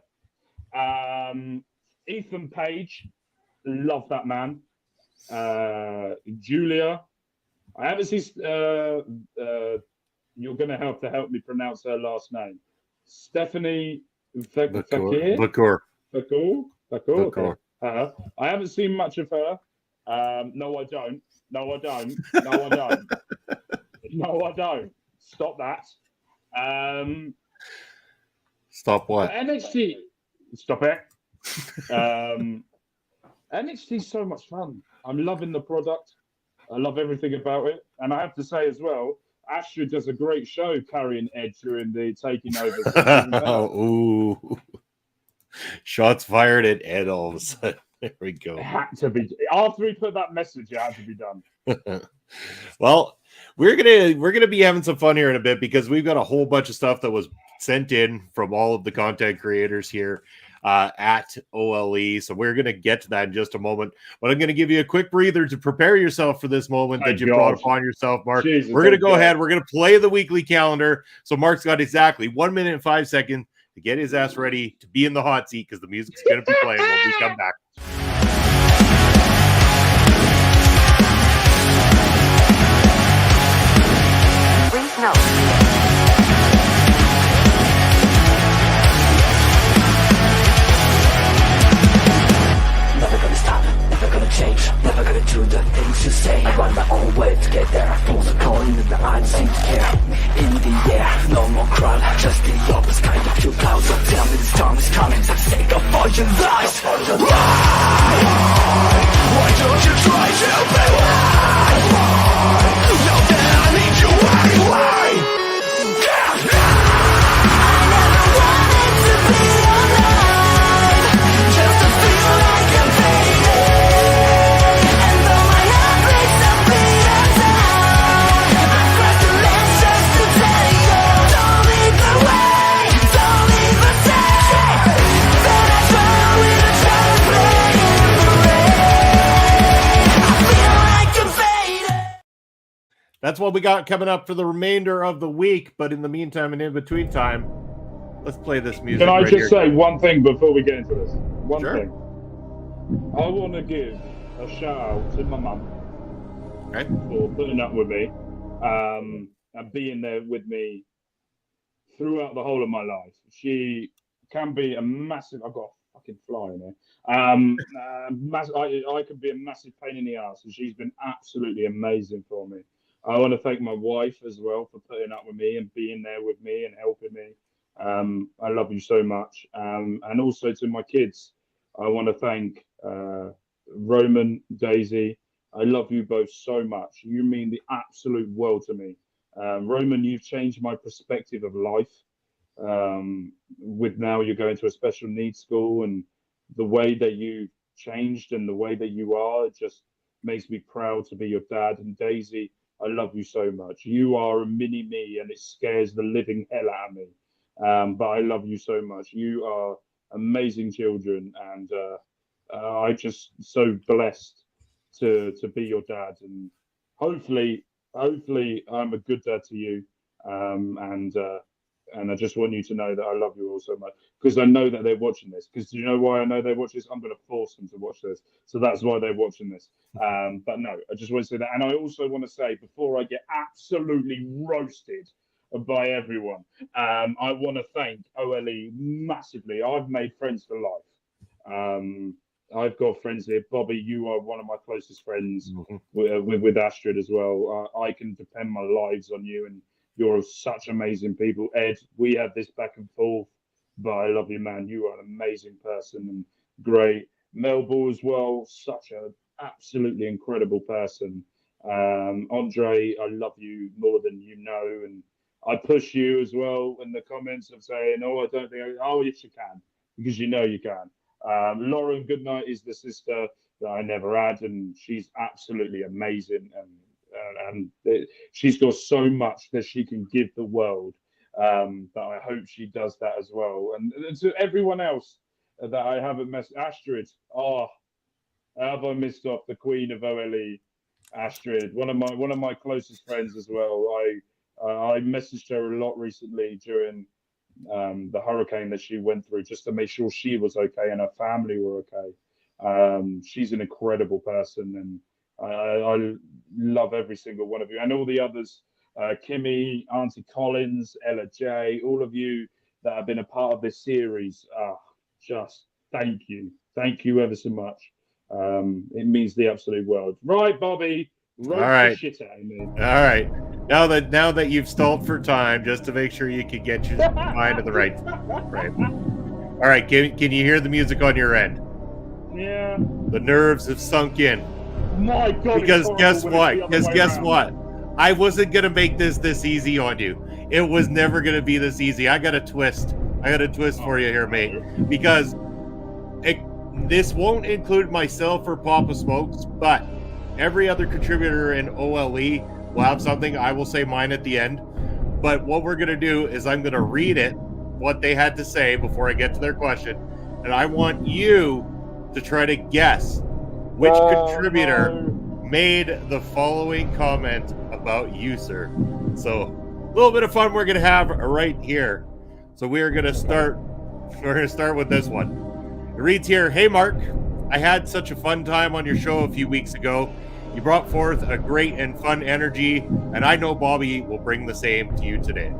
Speaker 4: Ethan Page, love that man. Julia, I haven't seen. You're going to have to help me pronounce her last name. Stephanie Fakir.
Speaker 2: Bakur.
Speaker 4: Okay. I haven't seen much of her. No, I don't. Stop that.
Speaker 2: Stop what?
Speaker 4: NXT. Stop it. NXT is so much fun. I'm loving the product. I love everything about it. And I have to say as well, Astrid does a great show carrying Edge during the taking over.
Speaker 2: Ooh. Shots fired at Ed all of a sudden. There we go.
Speaker 4: It had to be. After he put that message, it had to be done.
Speaker 2: Well, we're gonna be having some fun here in a bit because we've got a whole bunch of stuff that was sent in from all of the content creators here at OLE. So we're gonna get to that in just a moment. But I'm gonna give you a quick breather to prepare yourself for this moment that you brought upon yourself, Mark.
Speaker 4: Jesus,
Speaker 2: we're gonna go ahead. We're gonna play the weekly calendar. So Mark's got exactly 1 minute and 5 seconds to get his ass ready to be in the hot seat because the music's gonna be playing when we come back.
Speaker 5: Please note.
Speaker 3: Never gonna stop, never gonna change, never gonna do the things you say. I run my own way to get there. Phones are calling and I don't seem to care. In the air, no more crowd, just the opposite kind of few clouds. So tell me this time is coming for the sake of all your lies. Why don't you try to be why? Now that I need you, why?
Speaker 2: That's what we got coming up for the remainder of the week. But in the meantime and in between time, let's play this music.
Speaker 4: Can I
Speaker 2: right
Speaker 4: just
Speaker 2: here.
Speaker 4: say one thing before we get into this? One
Speaker 2: Sure.
Speaker 4: thing. I want to give a shout out to my mum
Speaker 2: Okay.
Speaker 4: for putting up with me and being there with me throughout the whole of my life. She can be a massive. I've got a fucking fly in here. I can be a massive pain in the ass, and she's been absolutely amazing for me. I want to thank my wife as well for putting up with me and being there with me and helping me. I love you so much. And also to my kids, I want to thank Roman, Daisy. I love you both so much. You mean the absolute world to me. Roman, you've changed my perspective of life. With now you're going to a special needs school, and the way that you've changed and the way that you are, it just makes me proud to be your dad. And Daisy, I love you so much. You are a mini me, and it scares the living hell out of me. But I love you so much. You are amazing children, and I just so blessed to be your dad. And hopefully, I'm a good dad to you. And I just want you to know that I love you all so much, because I know that they're watching this. Because do you know why I know they watch this? I'm going to force them to watch this. So that's why they're watching this. But no, I just want to say that. And I also want to say, before I get absolutely roasted by everyone, I want to thank OLE massively. I've made friends for life. I've got friends here. Bobby, you are one of my closest friends
Speaker 2: Mhm.
Speaker 4: with Astrid as well. I can depend my lives on you, and you're such amazing people. Ed, we have this back and forth, but I love you, man. You are an amazing person and great. Melbo as well, such an absolutely incredible person. Andre, I love you more than you know, and I push you as well in the comments of saying, "Oh, I don't think." Oh, yes, you can, because you know you can. Lauren Goodnight is the sister that I never had, and she's absolutely amazing. She's got so much that she can give the world. That I hope she does that as well. And to everyone else that I haven't missed, Astrid. Oh, have I missed off the Queen of OLE, Astrid? One of my closest friends as well. I messaged her a lot recently during the hurricane that she went through, just to make sure she was okay and her family were okay. She's an incredible person, and I love every single one of you and all the others. Kimmy, Auntie Collins, Ella J, all of you that have been a part of this series. Just thank you ever so much. It means the absolute world. Right, Bobby, roast
Speaker 2: All right.
Speaker 4: the shit out of me.
Speaker 2: All right. Now that you've stalled for time, just to make sure you can get your mind in the right frame. All right. Can you hear the music on your end?
Speaker 4: Yeah.
Speaker 2: The nerves have sunk in.
Speaker 4: My God.
Speaker 2: Because guess what? Guess what? I wasn't gonna make this easy on you. It was never gonna be this easy. I got a twist for you here, mate. Because this won't include myself or Papa Smokes, but every other contributor in OLE will have something. I will say mine at the end. But what we're gonna do is I'm gonna read it, what they had to say before I get to their question, and I want you to try to guess which contributor made the following comment about you, sir. So a little bit of fun we're gonna have right here. So we're gonna start with this one. It reads here, "Hey Mark, I had such a fun time on your show a few weeks ago. You brought forth a great and fun energy, and I know Bobby will bring the same to you today."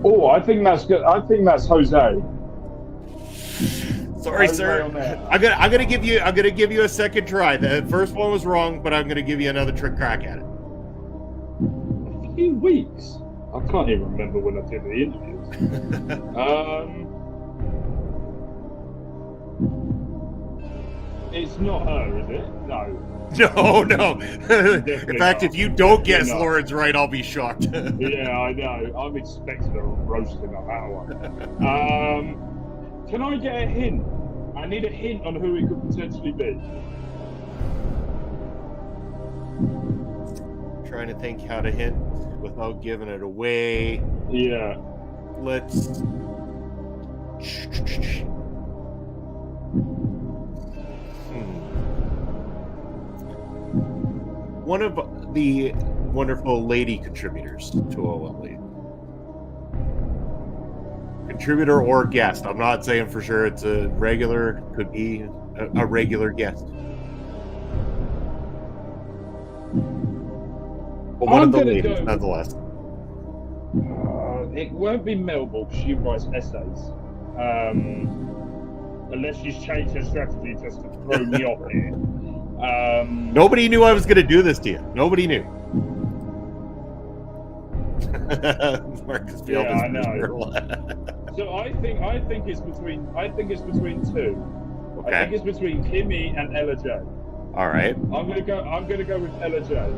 Speaker 4: Oh, I think that's good. I think that's Jose.
Speaker 2: Sorry, sir. I'm gonna give you a second try. The first one was wrong, but I'm gonna give you another crack at it.
Speaker 4: A few weeks. I can't even remember when I did the interviews. It's not her, is it? No.
Speaker 2: No. In fact, if you don't guess Lauren's right, I'll be shocked.
Speaker 4: Yeah, I know. I'm expecting a roasting on that one. Can I get a hint? I need a hint on who it could potentially be.
Speaker 2: Trying to think how to hint without giving it away.
Speaker 4: Yeah.
Speaker 2: Let's. One of the wonderful lady contributors to OLE. Contributor or guest. I'm not saying for sure it's a regular, could be a regular guest. But one of the ladies, nonetheless.
Speaker 4: It won't be Melba, because she writes essays. Unless she's changed her strategy just to throw me off here.
Speaker 2: Nobody knew I was going to do this to you. Nobody knew. Marcus
Speaker 4: yeah, I know. So I think it's between two.
Speaker 2: Okay.
Speaker 4: I think it's between Kimmy and Ella J.
Speaker 2: All right.
Speaker 4: I'm gonna go with Ella J.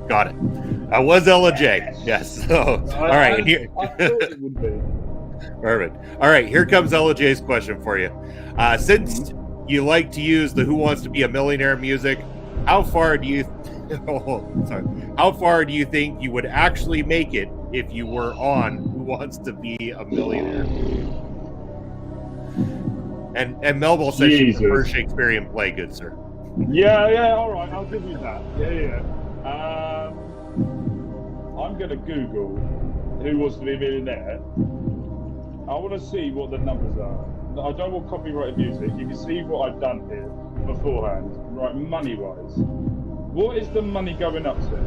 Speaker 2: Got it. I was Ella J. Yes. So, all right.
Speaker 4: I thought it would be.
Speaker 2: Perfect. All right. Here comes Ella J's question for you. Since you like to use the "Who Wants to Be a Millionaire" music, how far do you think you would actually make it if you were on Who Wants to Be a Millionaire? And Melville says she's the first Shakespearean play, good sir.
Speaker 4: Yeah, all right, I'll give you that. Yeah. I'm gonna Google Who Wants to Be a Millionaire. I want to see what the numbers are. I don't want copyrighted music. You can see what I've done here beforehand. Right, money-wise. What is the money going up to?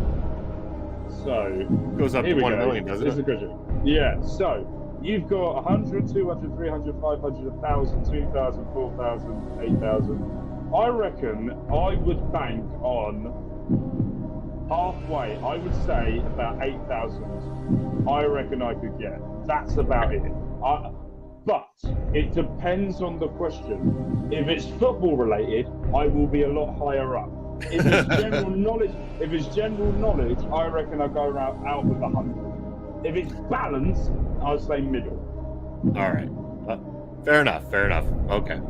Speaker 4: So
Speaker 2: goes up to 1 million, doesn't it?
Speaker 4: This is a question. Yeah, so you've got 100, 200, 300, 500, 1,000, 2,000, 4,000, 8,000. I reckon I would bank on halfway. I would say about 8,000. I reckon I could get. That's about it. But it depends on the question. If it's football related, I will be a lot higher up. If it's general knowledge, I reckon I'll go out with 100. If it's balance, I'll say middle.
Speaker 2: All right. Fair enough. Okay.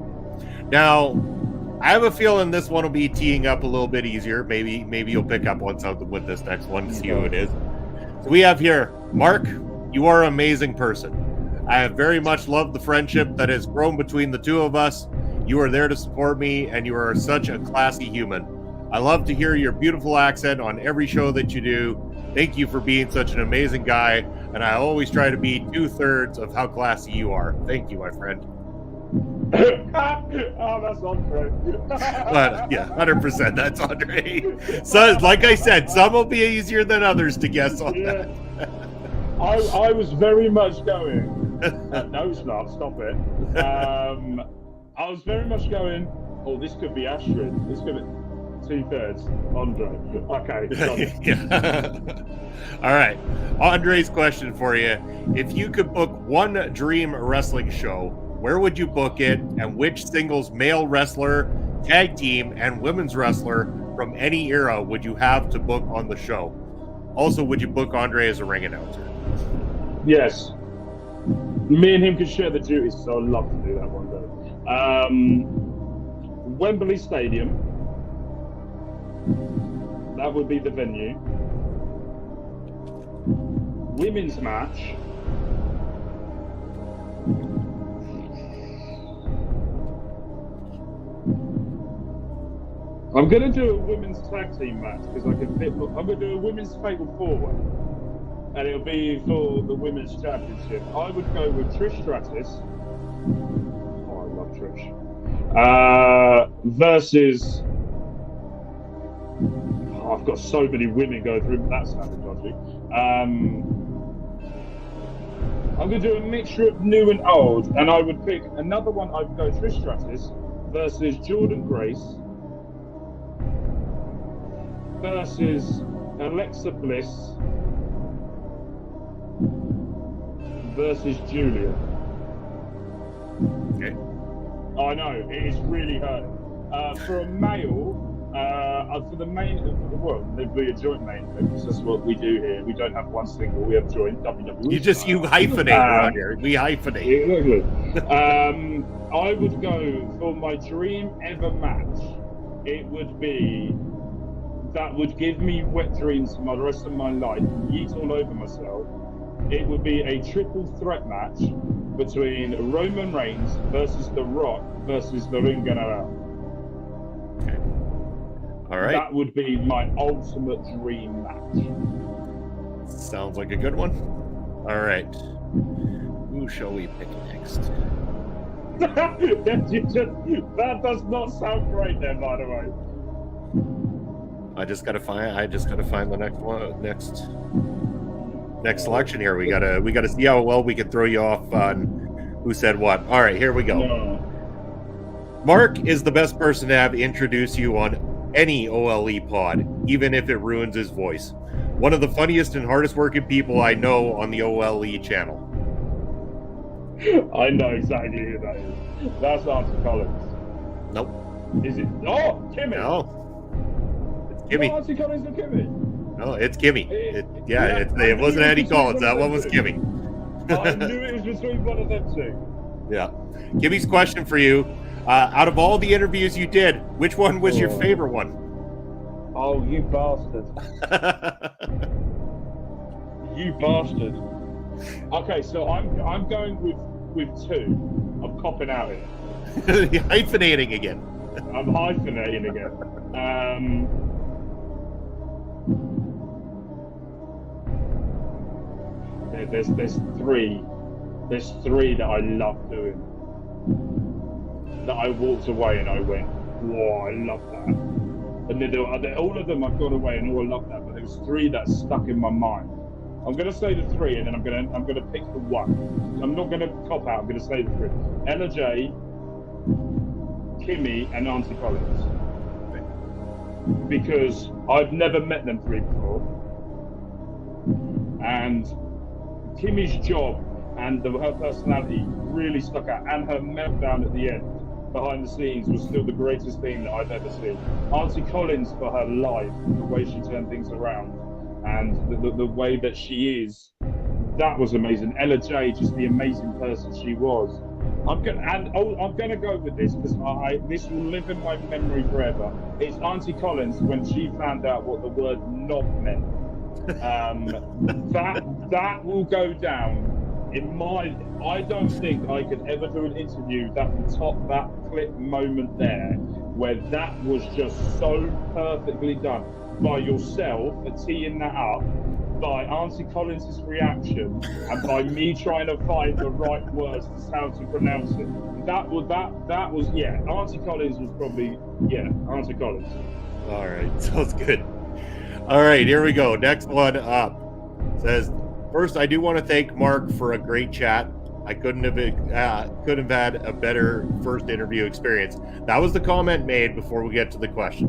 Speaker 2: Now, I have a feeling this one will be teeing up a little bit easier. Maybe you'll pick up on something with this next one to see who it is. So we have here, Mark, you are an amazing person. I have very much loved the friendship that has grown between the two of us. You are there to support me, and you are such a classy human. I love to hear your beautiful accent on every show that you do. Thank you for being such an amazing guy, and I always try to be 2/3 of how classy you are. Thank you, my friend.
Speaker 4: Oh, that's Andre.
Speaker 2: But yeah, 100%. That's Andre. So, like I said, some will be easier than others to guess on that.
Speaker 4: I was very much going. No, it's not. Stop it. I was very much going. Oh, this could be Astrid. This could be 2/3 Andre. Okay.
Speaker 2: Yeah. All right. Andre's question for you: if you could book one dream wrestling show, where would you book it, and which singles male wrestler, tag team, and women's wrestler from any era would you have to book on the show? Also, would you book Andre as a ring announcer?
Speaker 4: Yes. Me and him could share the duties, so I'd love to do that one day. Wembley Stadium. That would be the venue. Women's match. I'm going to do a women's tag team match because I can fit. I'm going to do a women's fatal four-way, and it'll be for the women's championship. I would go with Trish Stratus. Oh, I love Trish. Versus. Oh, I've got so many women going through, but that sounded dodgy. I'm going to do a mixture of new and old, and I would pick another one. I would go Trish Stratus versus Jordan Grace versus Alexa Bliss versus Julia.
Speaker 2: Okay.
Speaker 4: I know, it is really hurting. For a male, for the main, there'd be a joint main because that's what we do here. We don't have one single, we have joint WWE.
Speaker 2: You hyphenate around here. We hyphenate.
Speaker 4: Exactly. I would go for my dream ever match. It would be that would give me wet dreams for the rest of my life, yeet all over myself. It would be a triple threat match between Roman Reigns versus The Rock versus the Ring General.
Speaker 2: Okay. All right.
Speaker 4: That would be my ultimate dream match.
Speaker 2: Sounds like a good one. All right. Who shall we pick next?
Speaker 4: That does not sound great there, by the way.
Speaker 2: I just gotta find the next one. Next selection here. We gotta see how well we can throw you off on who said what. All right, here we go.
Speaker 4: No.
Speaker 2: Mark is the best person to have introduce you on any OLE pod, even if it ruins his voice. One of the funniest and hardest working people I know on the OLE channel.
Speaker 4: I know exactly who that is. That's Archie Collins.
Speaker 2: Nope.
Speaker 4: Is it? Oh, Kimmy.
Speaker 2: No. It's Kimmy.
Speaker 4: No, Archie Collins or Kimmy?
Speaker 2: No, it's Kimmy. It wasn't Eddie Collins. That one was Kimmy.
Speaker 4: I knew it was between one of them two.
Speaker 2: Yeah. Kimmy's question for you. Out of all the interviews you did, which one was your favorite one?
Speaker 4: Oh, you bastard. You bastard. Okay, so I'm going with two. I'm copping out here.
Speaker 2: Hyphenating again.
Speaker 4: I'm hyphenating again. There's three. There's three that I love doing. That I walked away and I went, whoa, I love that. And then all of them I've gone away and all I love that. But there was three that stuck in my mind. I'm gonna say the three, and then I'm gonna pick the one. I'm not gonna cop out. I'm gonna say the three: Ella J, Kimmy, and Auntie Collins. Because I've never met them three before, and Kimmy's job and her personality really stuck out, and her meltdown at the end behind the scenes was still the greatest thing that I've ever seen. Auntie Collins, for her life, the way she turned things around, and the way that she is, that was amazing. Ella J, just the amazing person she was. I'm gonna go with this because this will live in my memory forever. It's Auntie Collins when she found out what the word knob meant. That will go down in my. I don't think I could ever do an interview that will top that clip moment there, where that was just so perfectly done by yourself for teeing that up, by Auntie Collins' reaction, and by me trying to find the right words to how to pronounce it. That was Auntie Collins was probably Auntie Collins.
Speaker 2: All right, sounds good. All right, here we go. Next one up says, first, I do want to thank Mark for a great chat. I couldn't have had a better first interview experience. That was the comment made before we get to the question.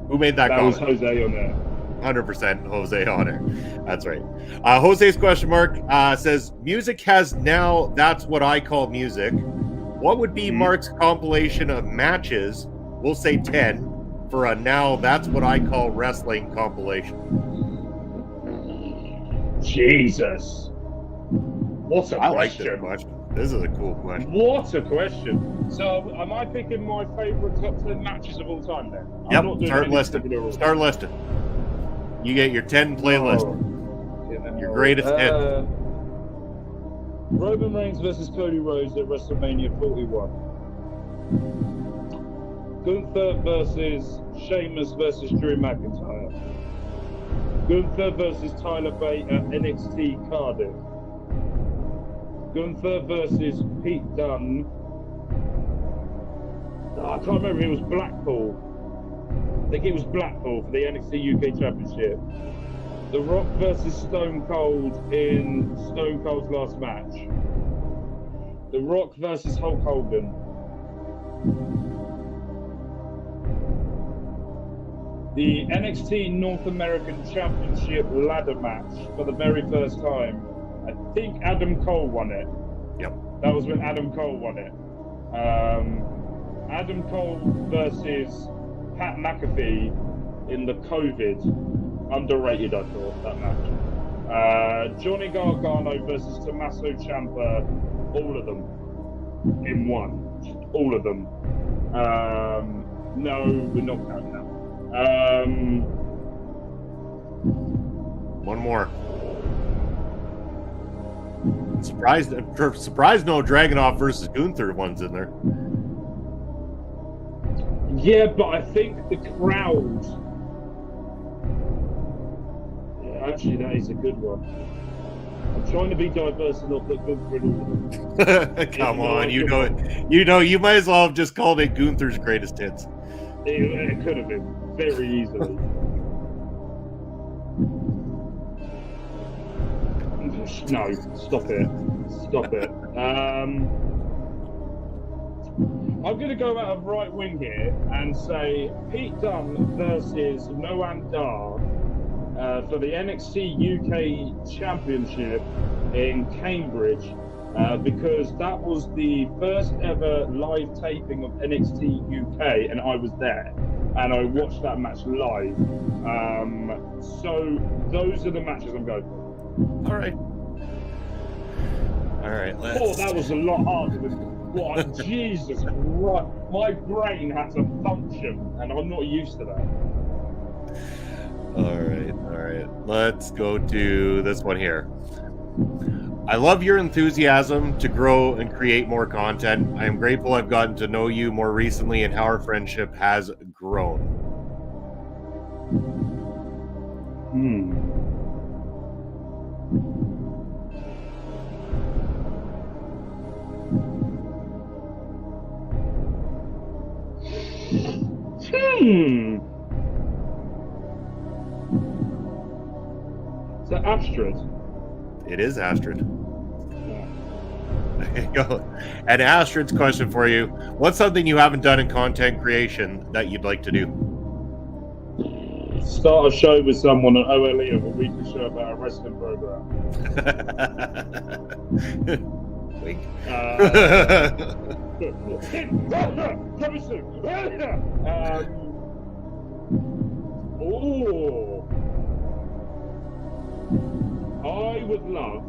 Speaker 2: Who made that comment?
Speaker 4: That was Jose on there.
Speaker 2: 100% Jose on it. That's right. Jose's question mark says, music has now, that's what I call music. What would be Mark's compilation of matches? We'll say 10 for a now, that's what I call wrestling compilation.
Speaker 4: Jesus. What a question.
Speaker 2: I like this question. This is a cool question.
Speaker 4: What a question. So, am I picking my favorite top 10 matches of all time then?
Speaker 2: Yep, start listing. Start listing. You get your 10 playlist. Your greatest hit.
Speaker 4: Roman Reigns versus Cody Rhodes at WrestleMania 41. Gunther versus Sheamus versus Drew McIntyre. Gunther versus Tyler Bate at NXT Cardiff. Gunther versus Pete Dunne. I can't remember if it was Blackpool. I think it was Blackpool for the NXT UK Championship. The Rock versus Stone Cold in Stone Cold's last match. The Rock versus Hulk Hogan. The NXT North American Championship ladder match for the very first time. I think Adam Cole won it.
Speaker 2: Yep.
Speaker 4: That was when Adam Cole won it. Adam Cole versus Pat McAfee in the COVID. Underrated, I thought, that match. Johnny Gargano versus Tommaso Ciampa. All of them in one. All of them. No, we're not counting that.
Speaker 2: One more. Surprised no Dragunov versus Gunther ones in there.
Speaker 4: Yeah, but I think the crowd. Yeah, actually, that is a good one. I'm trying to be diverse and not put Gunther in all of them.
Speaker 2: Come on, you know it. You might as well have just called it Gunther's greatest hits.
Speaker 4: It could have been very easily. No, stop it. Stop it. I'm going to go out of right wing here and say Pete Dunne versus Noam Dar for the NXT UK Championship in Cambridge because that was the first ever live taping of NXT UK and I was there and I watched that match live. So those are the matches I'm going for.
Speaker 2: All right.
Speaker 4: Oh, that was a lot harder than what? Jesus Christ. My brain had to function, and I'm not used to that.
Speaker 2: All right. Let's go to this one here. I love your enthusiasm to grow and create more content. I am grateful I've gotten to know you more recently and how our friendship has grown.
Speaker 4: Is that Astrid?
Speaker 2: It is Astrid.
Speaker 4: Yeah.
Speaker 2: There you go. And Astrid's question for you: what's something you haven't done in content creation that you'd like to do?
Speaker 4: Start a show with someone on OLE of a weekly show about a wrestling program.
Speaker 2: Wink.
Speaker 4: Coming soon. Oh, I would love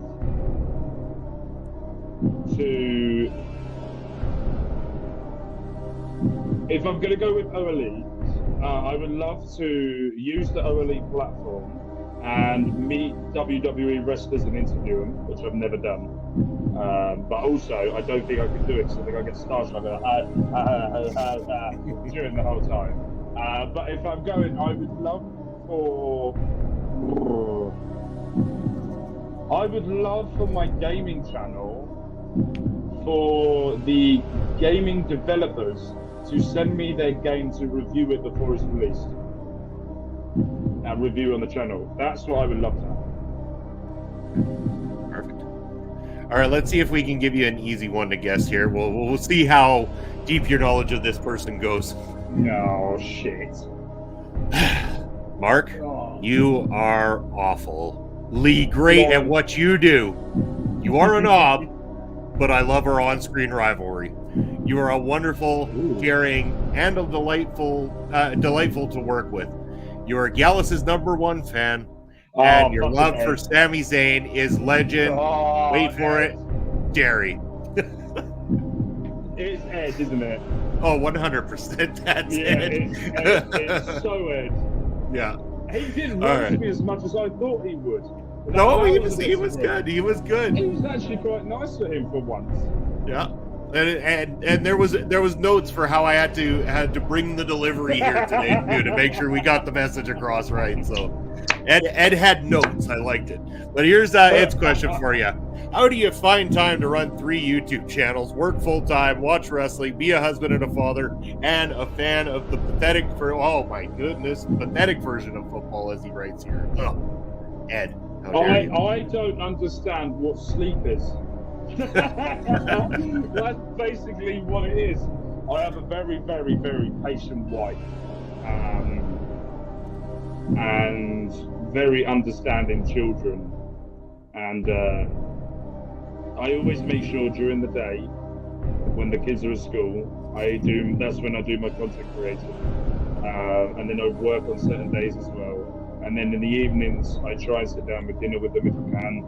Speaker 4: to. If I'm going to go with OLE, I would love to use the OLE platform and meet WWE wrestlers and interview them, which I've never done. But also, I don't think I could do it because I think I get starstruck during the whole time. But if I'm going, I would love for my gaming channel, for the gaming developers to send me their game to review it before it's released. And review on the channel. That's what I would love to have.
Speaker 2: Perfect. All right, let's see if we can give you an easy one to guess here. We'll see how deep your knowledge of this person goes.
Speaker 4: No shit.
Speaker 2: Mark, you are awfully great at what you do. You are a knob, but I love our on-screen rivalry. You are a wonderful, caring, and a delightful to work with. You are Gallus' #1 fan, and your love for Sami Zayn is legend. Wait for it, Derry.
Speaker 4: It's Ed, isn't it?
Speaker 2: Oh, 100%. That's
Speaker 4: Yeah,
Speaker 2: it.
Speaker 4: it's so Ed.
Speaker 2: Yeah.
Speaker 4: He didn't
Speaker 2: All
Speaker 4: roast
Speaker 2: right.
Speaker 4: me as much as I thought he would.
Speaker 2: No, he was
Speaker 4: a bit
Speaker 2: good.
Speaker 4: surprised.
Speaker 2: He was good.
Speaker 4: It was actually quite nice for him for once.
Speaker 2: Yeah. And there was notes for how I had to bring the delivery here today too, to make sure we got the message across right. So Ed had notes. I liked it. But here's Ed's question for you: how do you find time to run 3 YouTube channels, work full time, watch wrestling, be a husband and a father, and a fan of the pathetic version of football, as he writes here? Oh, Ed, how dare you?
Speaker 4: I don't understand what sleep is. That's basically what it is. I have a very, very, very patient wife, and very understanding children, and I always make sure during the day when the kids are at school, that's when I do my content creating, and then I work on certain days as well, and then in the evenings I try and sit down with dinner with them if I can.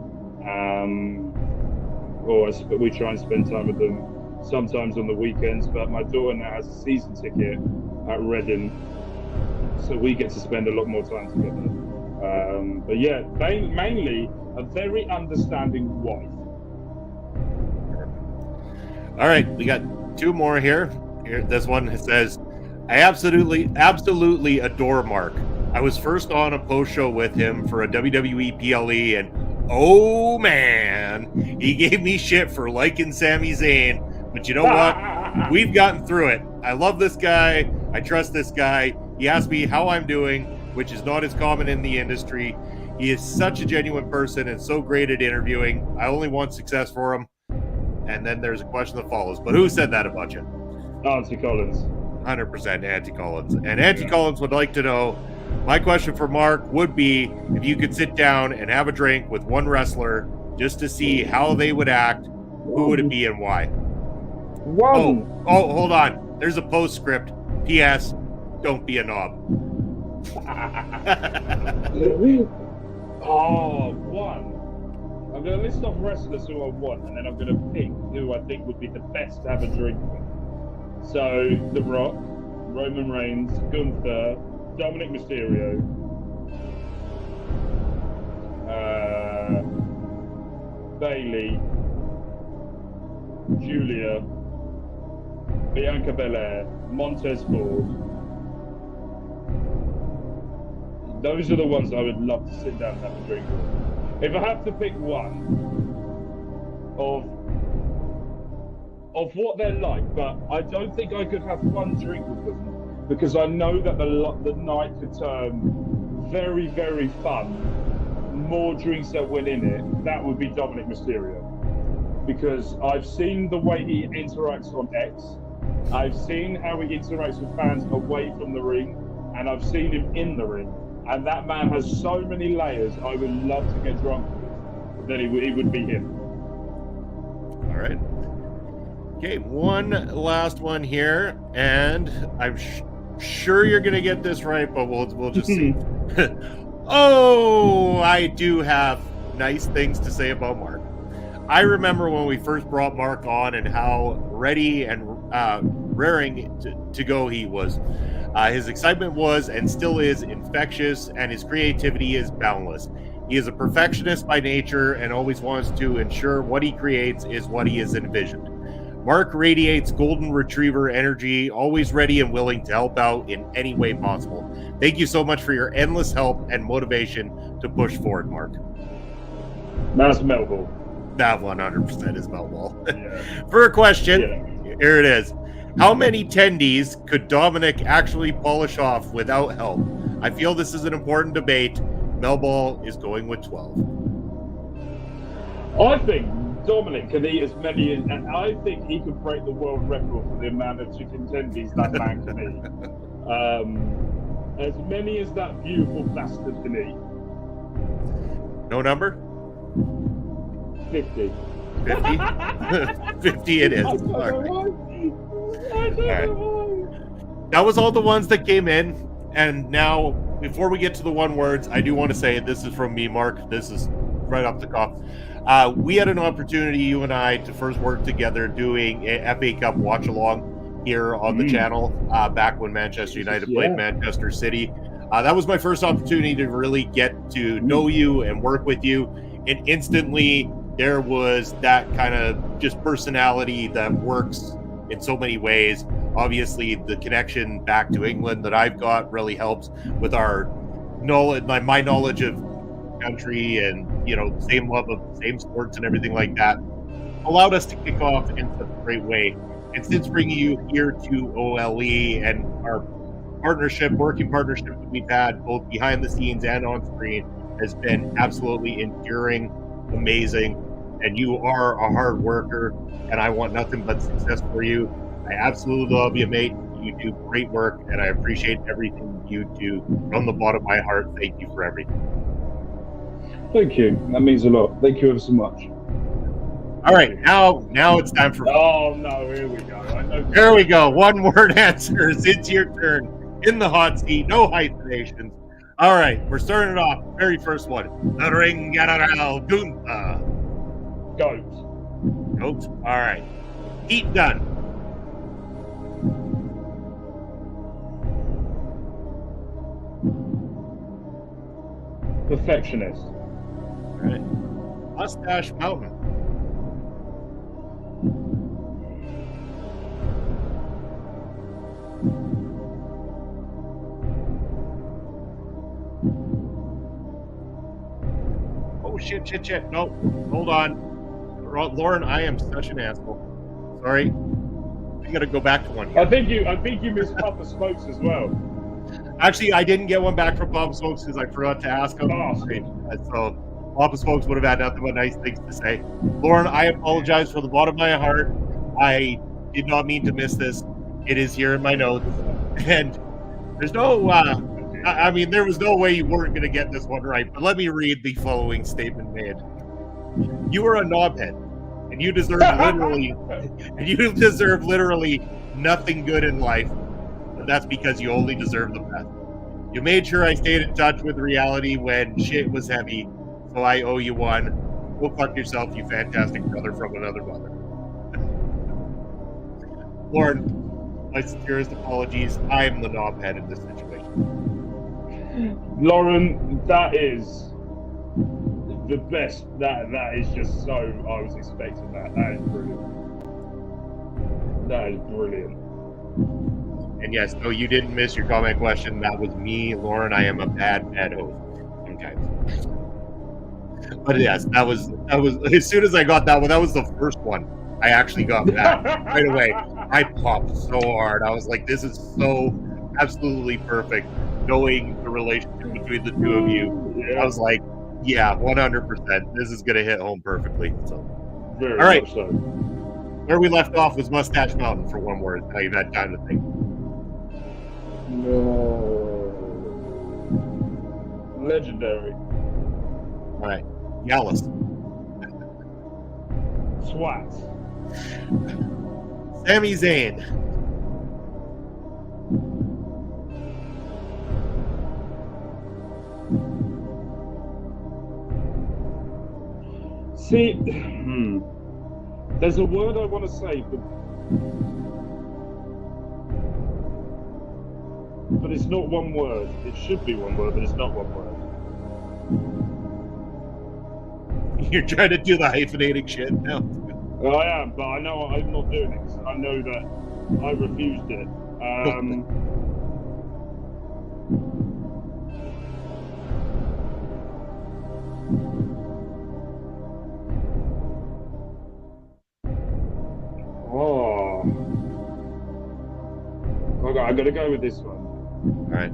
Speaker 4: But we try and spend time with them sometimes on the weekends. But my daughter now has a season ticket at Reading, so we get to spend a lot more time together. But yeah, mainly a very understanding wife.
Speaker 2: All right, we got 2 more here. This one says, I absolutely adore Mark. I was first on a post show with him for a WWE PLE, and oh man, he gave me shit for liking Sami Zayn. But you know what? We've gotten through it. I love this guy. I trust this guy. He asked me how I'm doing, which is not as common in the industry. He is such a genuine person and so great at interviewing. I only want success for him. And then there's a question that follows. But who said that about you?
Speaker 4: Auntie Collins.
Speaker 2: 100% Auntie Collins. And Auntie Collins would like to know, my question for Mark would be if you could sit down and have a drink with one wrestler just to see how they would act, who would it be and why?
Speaker 4: One.
Speaker 2: Oh, hold on. There's a postscript. P.S. Don't be a knob.
Speaker 4: One. I'm going to list off wrestlers who I want, and then I'm going to pick who I think would be the best to have a drink with. So, The Rock, Roman Reigns, Gunther, Dominic Mysterio, Bailey, Julia, Bianca Belair, Montez Ford. Those are the ones I would love to sit down and have a drink with. If I have to pick one of what they're like, but I don't think I could have one drink with them because I know that the night could turn very, very fun more drinks that went in it, that would be Dominic Mysterio. Because I've seen the way he interacts on X, I've seen how he interacts with fans away from the ring, and I've seen him in the ring. And that man has so many layers. I would love to get drunk with. That it would be him.
Speaker 2: All right. Okay, one last one here, and I'm sure you're gonna get this right, but we'll just see. Oh, I do have nice things to say about Mark. I remember when we first brought Mark on and how ready and raring to go he was. His excitement was and still is infectious, and his creativity is boundless. He is a perfectionist by nature and always wants to ensure what he creates is what he has envisioned. Mark radiates golden retriever energy, always ready and willing to help out in any way possible. Thank you so much for your endless help and motivation to push forward, Mark.
Speaker 4: That's Melville.
Speaker 2: That 100% is Melville.
Speaker 4: Yeah.
Speaker 2: For a question, here it is. How many tendies could Dominic actually polish off without help? I feel this is an important debate. Melball is going with 12.
Speaker 4: I think Dominic can eat as many as, and I think he could break the world record for the amount of chicken tendies that man can eat. As many as that beautiful bastard can eat.
Speaker 2: No number?
Speaker 4: 50.
Speaker 2: 50? 50 it is.
Speaker 4: I don't
Speaker 2: All
Speaker 4: know
Speaker 2: right.
Speaker 4: why. I don't know why.
Speaker 2: That was all the ones that came in. And now, before we get to the one words, I do want to say this is from me, Mark. This is right off the cuff. We had an opportunity, you and I, to first work together doing a FA Cup watch along here on the channel back when Manchester United played Manchester City. That was my first opportunity to really get to know you and work with you. And instantly, there was that kind of just personality that works in so many ways. Obviously, the connection back to England that I've got really helps with our knowledge, my knowledge of country, and same love of same sports and everything like that. Allowed us to kick off in such a great way. And since bringing you here to OLE and our working partnership that we've had both behind the scenes and on screen has been absolutely enduring, amazing. And you are a hard worker, and I want nothing but success for you. I absolutely love you, mate. You do great work, and I appreciate everything you do from the bottom of my heart. Thank you for everything.
Speaker 4: Thank you. That means a lot. Thank you ever so much.
Speaker 2: All right, now it's time for.
Speaker 4: Oh no! Here we go. I know.
Speaker 2: There we go. One word answers. It's your turn in the hot seat. No hyphenations. All right, we're starting it off. Very first one. The Ring General Gunther.
Speaker 4: Goat.
Speaker 2: Goat. All right. Heat gun.
Speaker 4: Perfectionist.
Speaker 2: All right. Mustache Mountain. Oh, shit. No, hold on. Lauren, I am such an asshole. Sorry. I'm going to go back to one here.
Speaker 4: I think you missed Papa Smokes as well.
Speaker 2: Actually, I didn't get one back from Papa Smokes because I forgot to ask him.
Speaker 4: Oh.
Speaker 2: So Papa Smokes would have had nothing but nice things to say. Lauren, I apologize from the bottom of my heart. I did not mean to miss this. It is here in my notes. And there's no, there was no way you weren't going to get this one right. But let me read the following statement made. You are a knobhead, and you deserve literally nothing good in life. That's because you only deserve the best. You made sure I stayed in touch with reality when shit was heavy, so I owe you one. Go fuck yourself, you fantastic brother from another mother. Lauren, my sincerest apologies. I am the knobhead in this situation.
Speaker 4: Lauren, that is the best. That is just so. I was expecting that. That is brilliant. That is brilliant.
Speaker 2: And yes, no, you didn't miss your comment question. That was me, Lauren. I am a bad host sometimes. But yes, that was as soon as I got that one, that was the first one I actually got back right away. I popped so hard. I was like, this is so absolutely perfect. Knowing the relationship between the two of you, I was like, Yeah, 100%. This is going to hit home perfectly. So,
Speaker 4: Very
Speaker 2: all right.
Speaker 4: much so.
Speaker 2: Where we left off was Mustache Mountain for one word. Now you've had time to think.
Speaker 4: No. Legendary.
Speaker 2: All right. Gallus.
Speaker 4: Swat.
Speaker 2: Sami Zayn.
Speaker 4: See, there's a word I want to say, but it's not one word. It should be one word, but it's not one word.
Speaker 2: You're trying to do the hyphenating shit now.
Speaker 4: I am, but I know I'm not doing it. 'Cause I know that I refused it. Oh. Okay, I gotta go with this one.
Speaker 2: All right.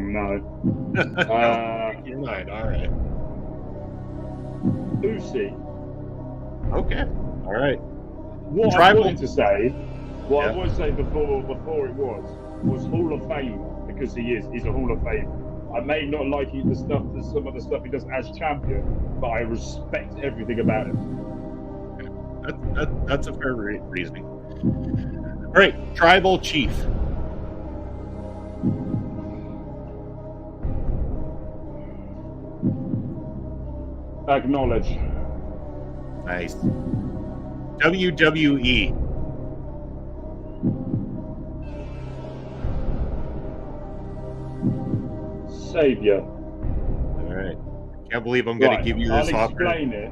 Speaker 4: No.
Speaker 2: You're not. All right.
Speaker 4: Uzi.
Speaker 2: Okay. All right.
Speaker 4: What
Speaker 2: Tribal-
Speaker 4: I wanted to say, what
Speaker 2: Yeah.
Speaker 4: I wanted to say before it was Hall of Fame, because he's a Hall of Fame. I may not like some of the stuff he does as champion, but I respect everything about him.
Speaker 2: That's a fair reasoning. All right. Tribal Chief.
Speaker 4: Acknowledge.
Speaker 2: Nice. WWE.
Speaker 4: Savior.
Speaker 2: All right. Can't believe I'm going to give you this
Speaker 4: I'll
Speaker 2: offer.
Speaker 4: explain it.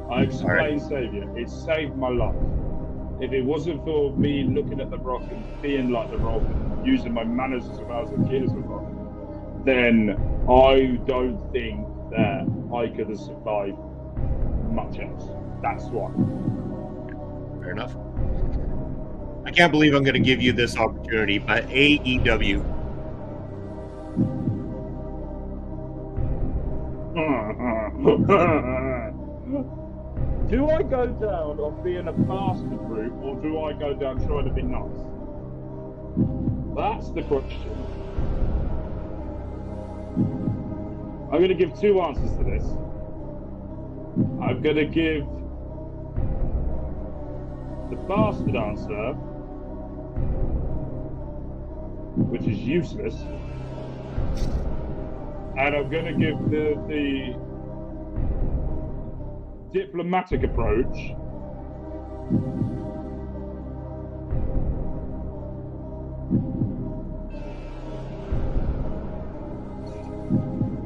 Speaker 4: I'll explain Savior. It saved my life. If it wasn't for me looking at The Rock and being like The Rock and using my manners as well as a kid as The Rock, then I don't think that I could have survived much else. That's why.
Speaker 2: Fair enough. I can't believe I'm going to give you this opportunity, but AEW.
Speaker 4: Do I go down on being a bastard route, or do I go down trying to be nice? That's the question. I'm going to give two answers to this. I'm going to give the bastard answer, which is useless, and I'm going to give the diplomatic approach,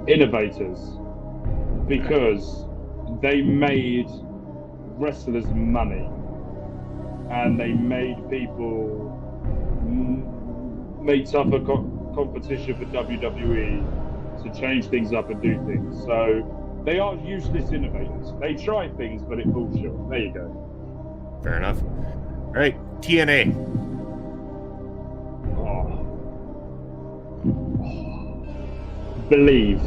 Speaker 4: innovators, because they made wrestlers money and they made people made tougher competition for WWE to change things up and do things. So they are useless innovators. They try things, but it falls short. There you go.
Speaker 2: Fair enough. All right. TNA.
Speaker 4: Believe.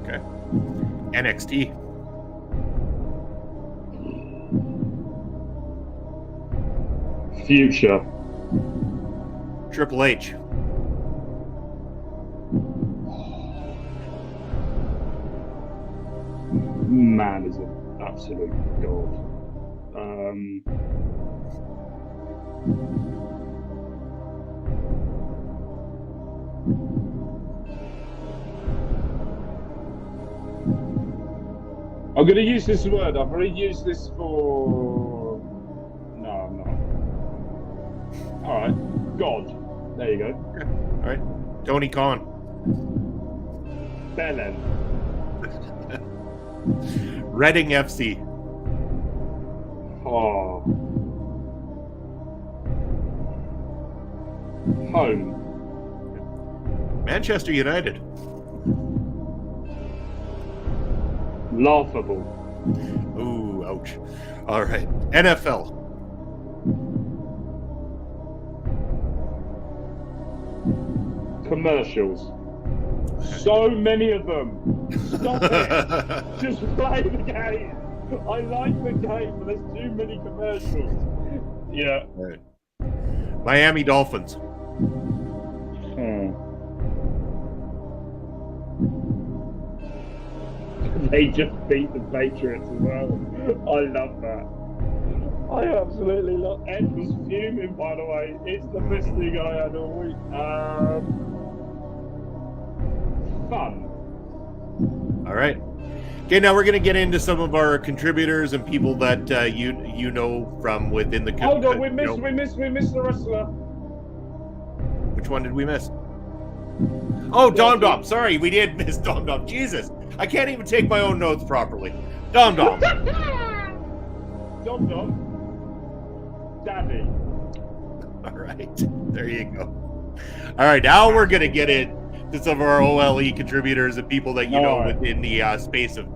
Speaker 2: Okay. NXT.
Speaker 4: Future.
Speaker 2: Triple H.
Speaker 4: Man is an absolute god. I'm going to use this word. I've already used this for... No, I'm not. All right. God. There you go.
Speaker 2: Okay. All right. Tony Khan.
Speaker 4: Belen.
Speaker 2: Reading FC.
Speaker 4: Oh. Home.
Speaker 2: Manchester United.
Speaker 4: Laughable.
Speaker 2: Ooh, ouch. All right. NFL.
Speaker 4: Commercials. So many of them. Stop it. Just play the game. I like the game, but there's too many commercials. Yeah.
Speaker 2: Right. Miami Dolphins.
Speaker 4: They just beat the Patriots as well. I love that. I absolutely love. Ed was fuming, by the way. It's the best thing I had all week. Fun.
Speaker 2: All right. Okay, now we're going to get into some of our contributors and people that you know from within the.
Speaker 4: Hold on, we missed the wrestler.
Speaker 2: Which one did we miss? Oh, Dom Dom. Sorry, we did miss Dom Dom. Jesus, I can't even take my own notes properly. Dom Dom.
Speaker 4: Dom Dom. Daddy.
Speaker 2: All right, there you go. All right, now we're going to get in to some of our OLE contributors and people that you know within the space of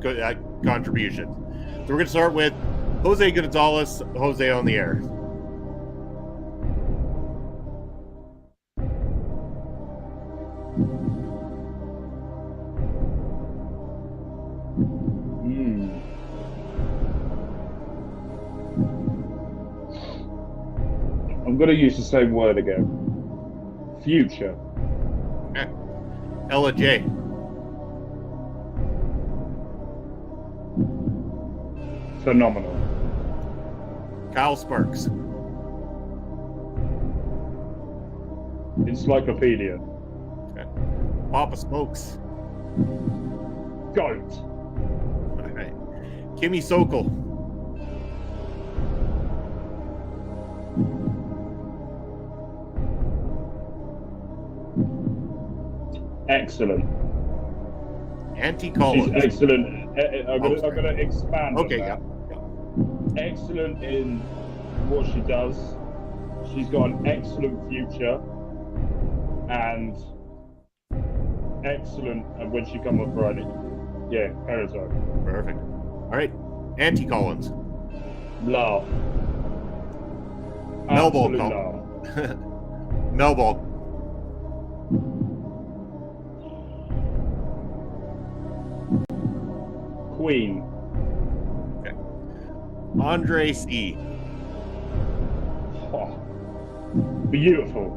Speaker 2: contributions. So we're going to start with Jose Gonzalez. Jose on the air.
Speaker 4: I'm going to use the same word again. Future.
Speaker 2: Okay. Ella J.
Speaker 4: Phenomenal.
Speaker 2: Kyle Sparks.
Speaker 4: Encyclopedia.
Speaker 2: Okay. Papa Smokes.
Speaker 4: Goat.
Speaker 2: All right. Kimmy Sokol.
Speaker 4: Excellent.
Speaker 2: Auntie Collins.
Speaker 4: She's excellent. I'm gonna expand.
Speaker 2: Okay,
Speaker 4: on that. Excellent in what she does. She's got an excellent future, and excellent when she comes up for an interview. Yeah, Parasite.
Speaker 2: Perfect. All right. Auntie Collins.
Speaker 4: Laugh.
Speaker 2: Melball.
Speaker 4: Laugh.
Speaker 2: Melball.
Speaker 4: Queen.
Speaker 2: Okay. Andre C.
Speaker 4: Oh, beautiful.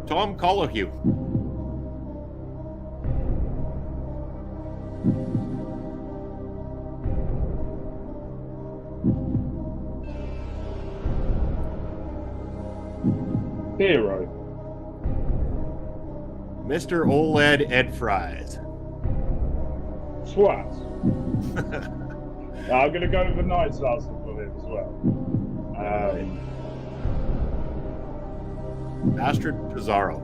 Speaker 2: Tom Collahue.
Speaker 4: Hero.
Speaker 2: Mr. OLED Ed Fries.
Speaker 4: Swat. I'm going to go with the Night Sauce for him as well.
Speaker 2: Astrid Pizarro.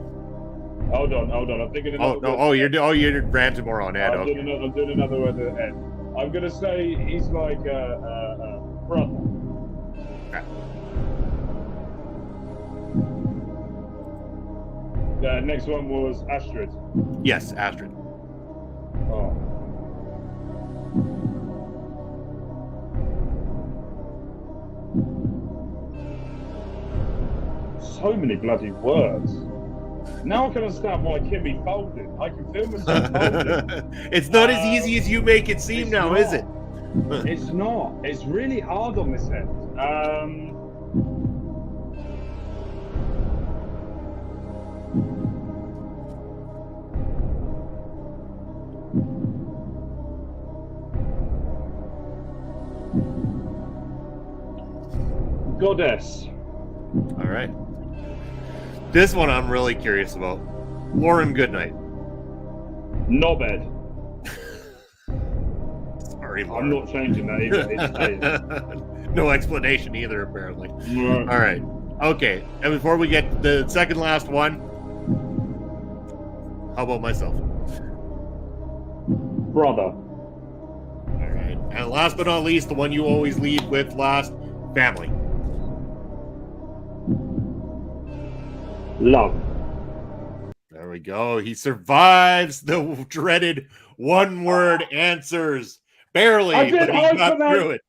Speaker 4: Hold on. I'm thinking another
Speaker 2: you're ranting more on Ed.
Speaker 4: I'm doing another word at Ed. I'm going to say he's like a brother.
Speaker 2: Okay.
Speaker 4: The next one was Astrid.
Speaker 2: Yes, Astrid.
Speaker 4: Oh. So many bloody words. Now I can understand why Kimmy folded. I can feel myself folding.
Speaker 2: It's not as easy as you make it seem now, is it?
Speaker 4: It's not. It's really hard on this end. Goddess.
Speaker 2: All right. This one I'm really curious about. Lauren Goodnight.
Speaker 4: Knobhead.
Speaker 2: Sorry, Lauren.
Speaker 4: I'm not changing that either.
Speaker 2: No explanation either, apparently.
Speaker 4: Right.
Speaker 2: All right. Okay. And before we get to the second last one, how about myself?
Speaker 4: Brother.
Speaker 2: All right. And last but not least, the one you always lead with last, family.
Speaker 4: Love.
Speaker 2: There we go. He survives the dreaded one-word answers. Barely, but he got through it.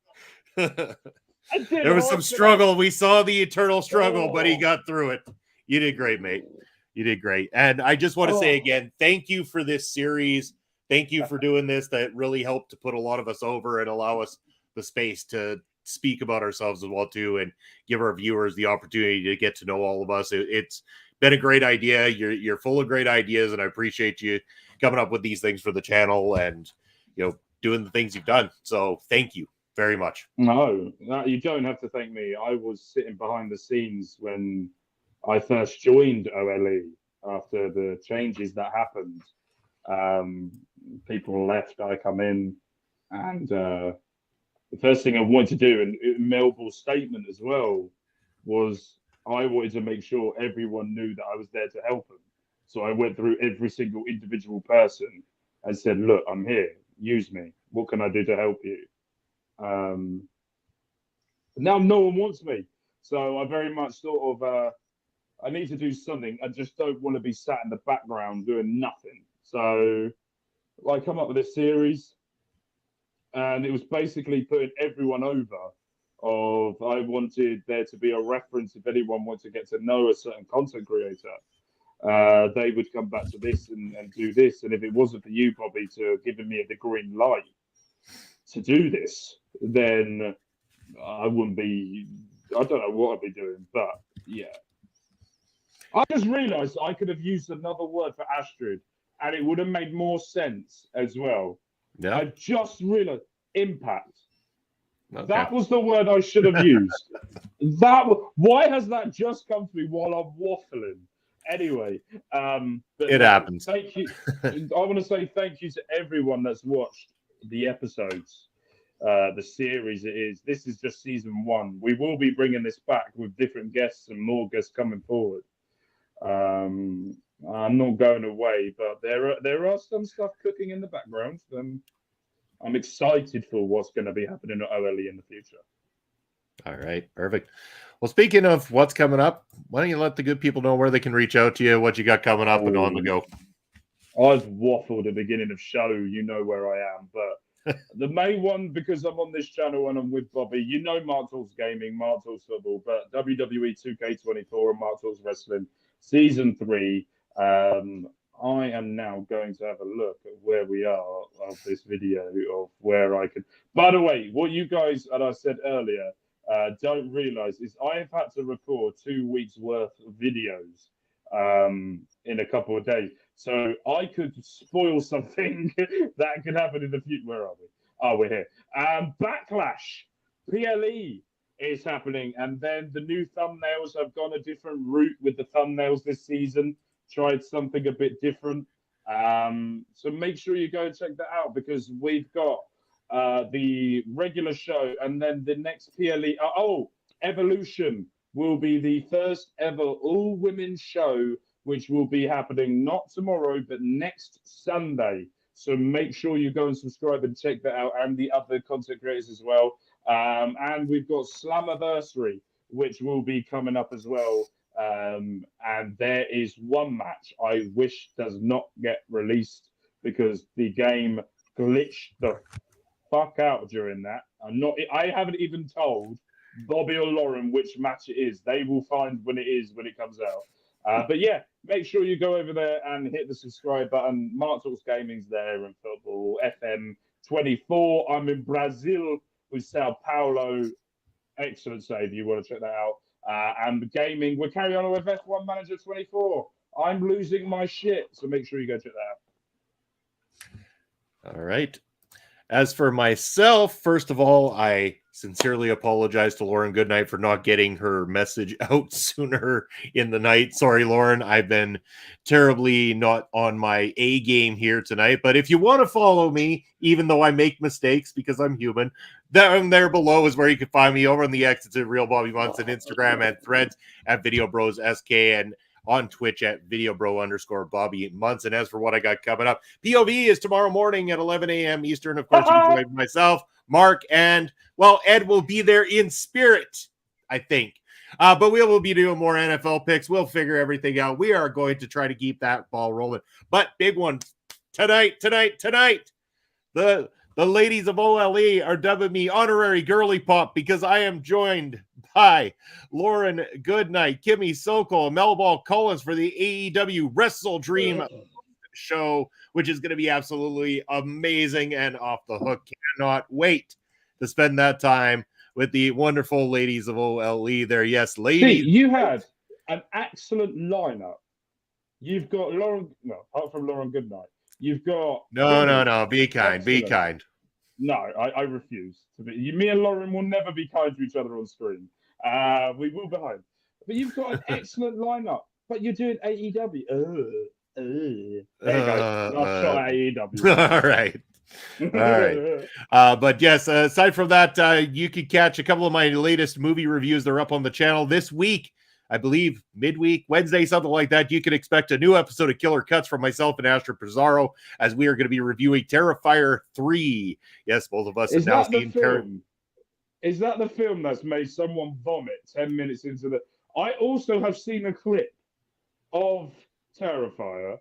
Speaker 2: There was some struggle. We saw the eternal struggle, but he got through it. You did great, mate. You did great. And I just want to say
Speaker 4: Oh.
Speaker 2: again, thank you for this series. Thank you for doing this. That really helped to put a lot of us over and allow us the space to speak about ourselves as well too, and give our viewers the opportunity to get to know all of us. It's been a great idea. You're full of great ideas, and I appreciate you coming up with these things for the channel and doing the things you've done. So thank you very much.
Speaker 4: No, you don't have to thank me. I was sitting behind the scenes when I first joined OLE after the changes that happened. People left, I come in, and the first thing I wanted to do, and Melville's statement as well, was I wanted to make sure everyone knew that I was there to help them. So I went through every single individual person and said, look, I'm here, use me. What can I do to help you? Now no one wants me. So I very much sort of, I need to do something. I just don't want to be sat in the background doing nothing. So I come up with this series, and it was basically putting everyone over. I wanted there to be a reference if anyone wanted to get to know a certain content creator. They would come back to this and do this. And if it wasn't for you, Bobby, to giving me the green light to do this, then I wouldn't be, I don't know what I'd be doing, but yeah. I just realized I could have used another word for Astrid, and it would have made more sense as well.
Speaker 2: Yeah.
Speaker 4: I just realized impact.
Speaker 2: Okay.
Speaker 4: That was the word I should have used. Why has that just come to me while I'm waffling? Anyway, but
Speaker 2: it happens.
Speaker 4: Thank you. I want to say thank you to everyone that's watched the episodes, the series. This is just season 1. We will be bringing this back with different guests and more guests coming forward. I'm not going away, but there are some stuff cooking in the background. I'm excited for what's going to be happening at OLE in the future.
Speaker 2: All right, perfect. Well, speaking of what's coming up, why don't you let the good people know where they can reach out to you, what you got coming up and on the go?
Speaker 4: I've waffled at the beginning of show, you know where I am, but the main one, because I'm on this channel and I'm with Bobby, you know Mark Talks Gaming, Mark Talks Football, but WWE 2K24 and Mark Talks Wrestling Season 3. I am now going to have a look at where we are of this video of where I can. By the way, what you guys, and I said earlier, don't realize is I have had to record 2 weeks worth of videos in a couple of days. So I could spoil something that could happen in the future. Where are we? Oh, we're here. Backlash, PLE is happening. And then the new thumbnails have gone a different route with the thumbnails this season. Tried something a bit different. So make sure you go and check that out, because we've got the regular show and then the next PLE. Evolution will be the first ever all-women show, which will be happening not tomorrow, but next Sunday. So make sure you go and subscribe and check that out, and the other content creators as well. And we've got Slammiversary, which will be coming up as well. And there is one match I wish does not get released because the game glitched the fuck out during that. I haven't even told Bobby or Lauren which match it is. They will find when it comes out. But yeah, make sure you go over there and hit the subscribe button. Mark Talks Gaming's there, and Football FM24. I'm in Brazil with Sao Paulo. Excellent save. You want to check that out. And the gaming, we're carrying on with F1 Manager 24. I'm losing my shit, so make sure you go check that out.
Speaker 2: All right. As for myself, first of all, I sincerely apologize to Lauren Goodnight for not getting her message out sooner in the night. Sorry, Lauren. I've been terribly not on my A game here tonight. But if you want to follow me, even though I make mistakes because I'm human, down there below is where you can find me. Over on the X, it's at Real Bobby Munson, Instagram at Threads at Video Bros SK, and on Twitch at videobro_Bobby Munson. As for what I got coming up, POV is tomorrow morning at 11 a.m. Eastern. Of course, you can join myself, Mark, and, well, Ed will be there in spirit, I think. But we will be doing more NFL picks. We'll figure everything out. We are going to try to keep that ball rolling. But big one tonight. The The ladies of OLE are dubbing me honorary girly pop because I am joined by Lauren Goodnight, Kimmy Sokol, and Melball Collins for the AEW Wrestle Dream show, which is going to be absolutely amazing and off the hook. Cannot wait to spend that time with the wonderful ladies of OLE there. Yes, ladies.
Speaker 4: See, you had an excellent lineup. You've got apart from Lauren Goodnight, you've got
Speaker 2: No. Be kind. Be kind.
Speaker 4: No, I refuse to be. Me and Lauren will never be kind to each other on screen. We will behind. But you've got an excellent lineup. But you're doing AEW. There you go. Last shot at AEW.
Speaker 2: All right. But yes, aside from that, you can catch a couple of my latest movie reviews. They're up on the channel this week. I believe midweek, Wednesday, something like that. You can expect a new episode of Killer Cuts from myself and Asher Pizarro as we are going to be reviewing Terrifier 3. Yes, both of us have now seen
Speaker 4: Terrifier. Is that the film that's made someone vomit 10 minutes into the... I also have seen a clip of Terrifier,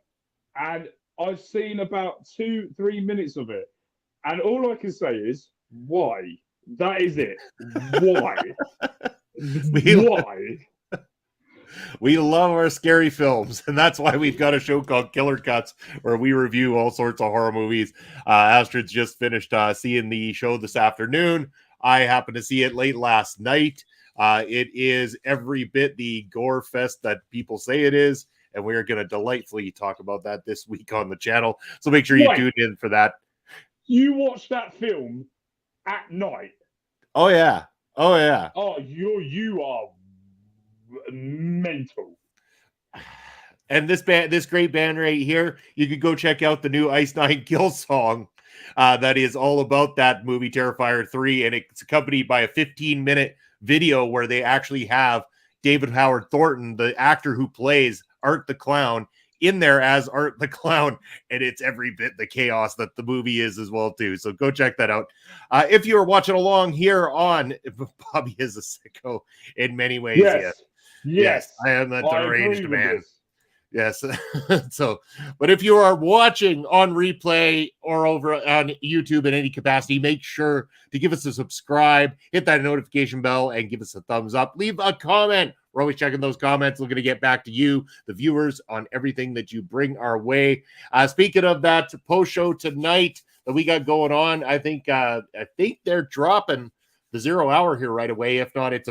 Speaker 4: and I've seen about 2-3 minutes of it. And all I can say is, why? That is it. Why? Why?
Speaker 2: We love our scary films, and that's why we've got a show called Killer Cuts where we review all sorts of horror movies. Astrid's just finished seeing the show this afternoon. I happened to see it late last night. It is every bit the gore fest that people say it is, and we're going to delightfully talk about that this week on the channel. So make sure you tune in for that.
Speaker 4: You watched that film at night?
Speaker 2: Oh, yeah. Oh,
Speaker 4: you are mental.
Speaker 2: And this great band right here, you could go check out the new Ice Nine Kill song that is all about that movie Terrifier 3, and it's accompanied by a 15-minute video where they actually have David Howard Thornton, the actor who plays Art the Clown, in there as Art the Clown, and it's every bit the chaos that the movie is as well too. So go check that out. If you are watching along here on Bobby is a sicko in many ways. Yes, I am a deranged man. Yes. So, but if you are watching on replay or over on YouTube in any capacity, make sure to give us a subscribe, hit that notification bell, and give us a thumbs up. Leave a comment. We're always checking those comments. We're going to get back to you, the viewers, on everything that you bring our way. Speaking of that post show tonight that we got going on, I think they're dropping the 0 hour here right away. If not, it's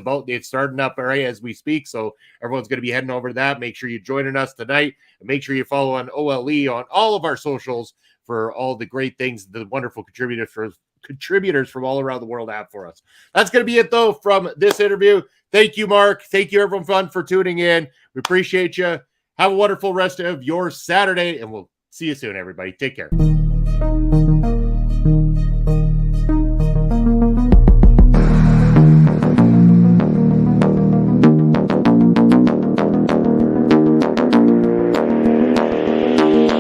Speaker 2: starting up right as we speak. So everyone's going to be heading over to that. Make sure you're joining us tonight, and make sure you follow on OLE on all of our socials for all the great things the wonderful contributors from all around the world have for us. That's going to be it though from this interview. Thank you, Mark. Thank you, everyone, for tuning in. We appreciate you. Have a wonderful rest of your Saturday, and we'll see you soon, everybody. Take care.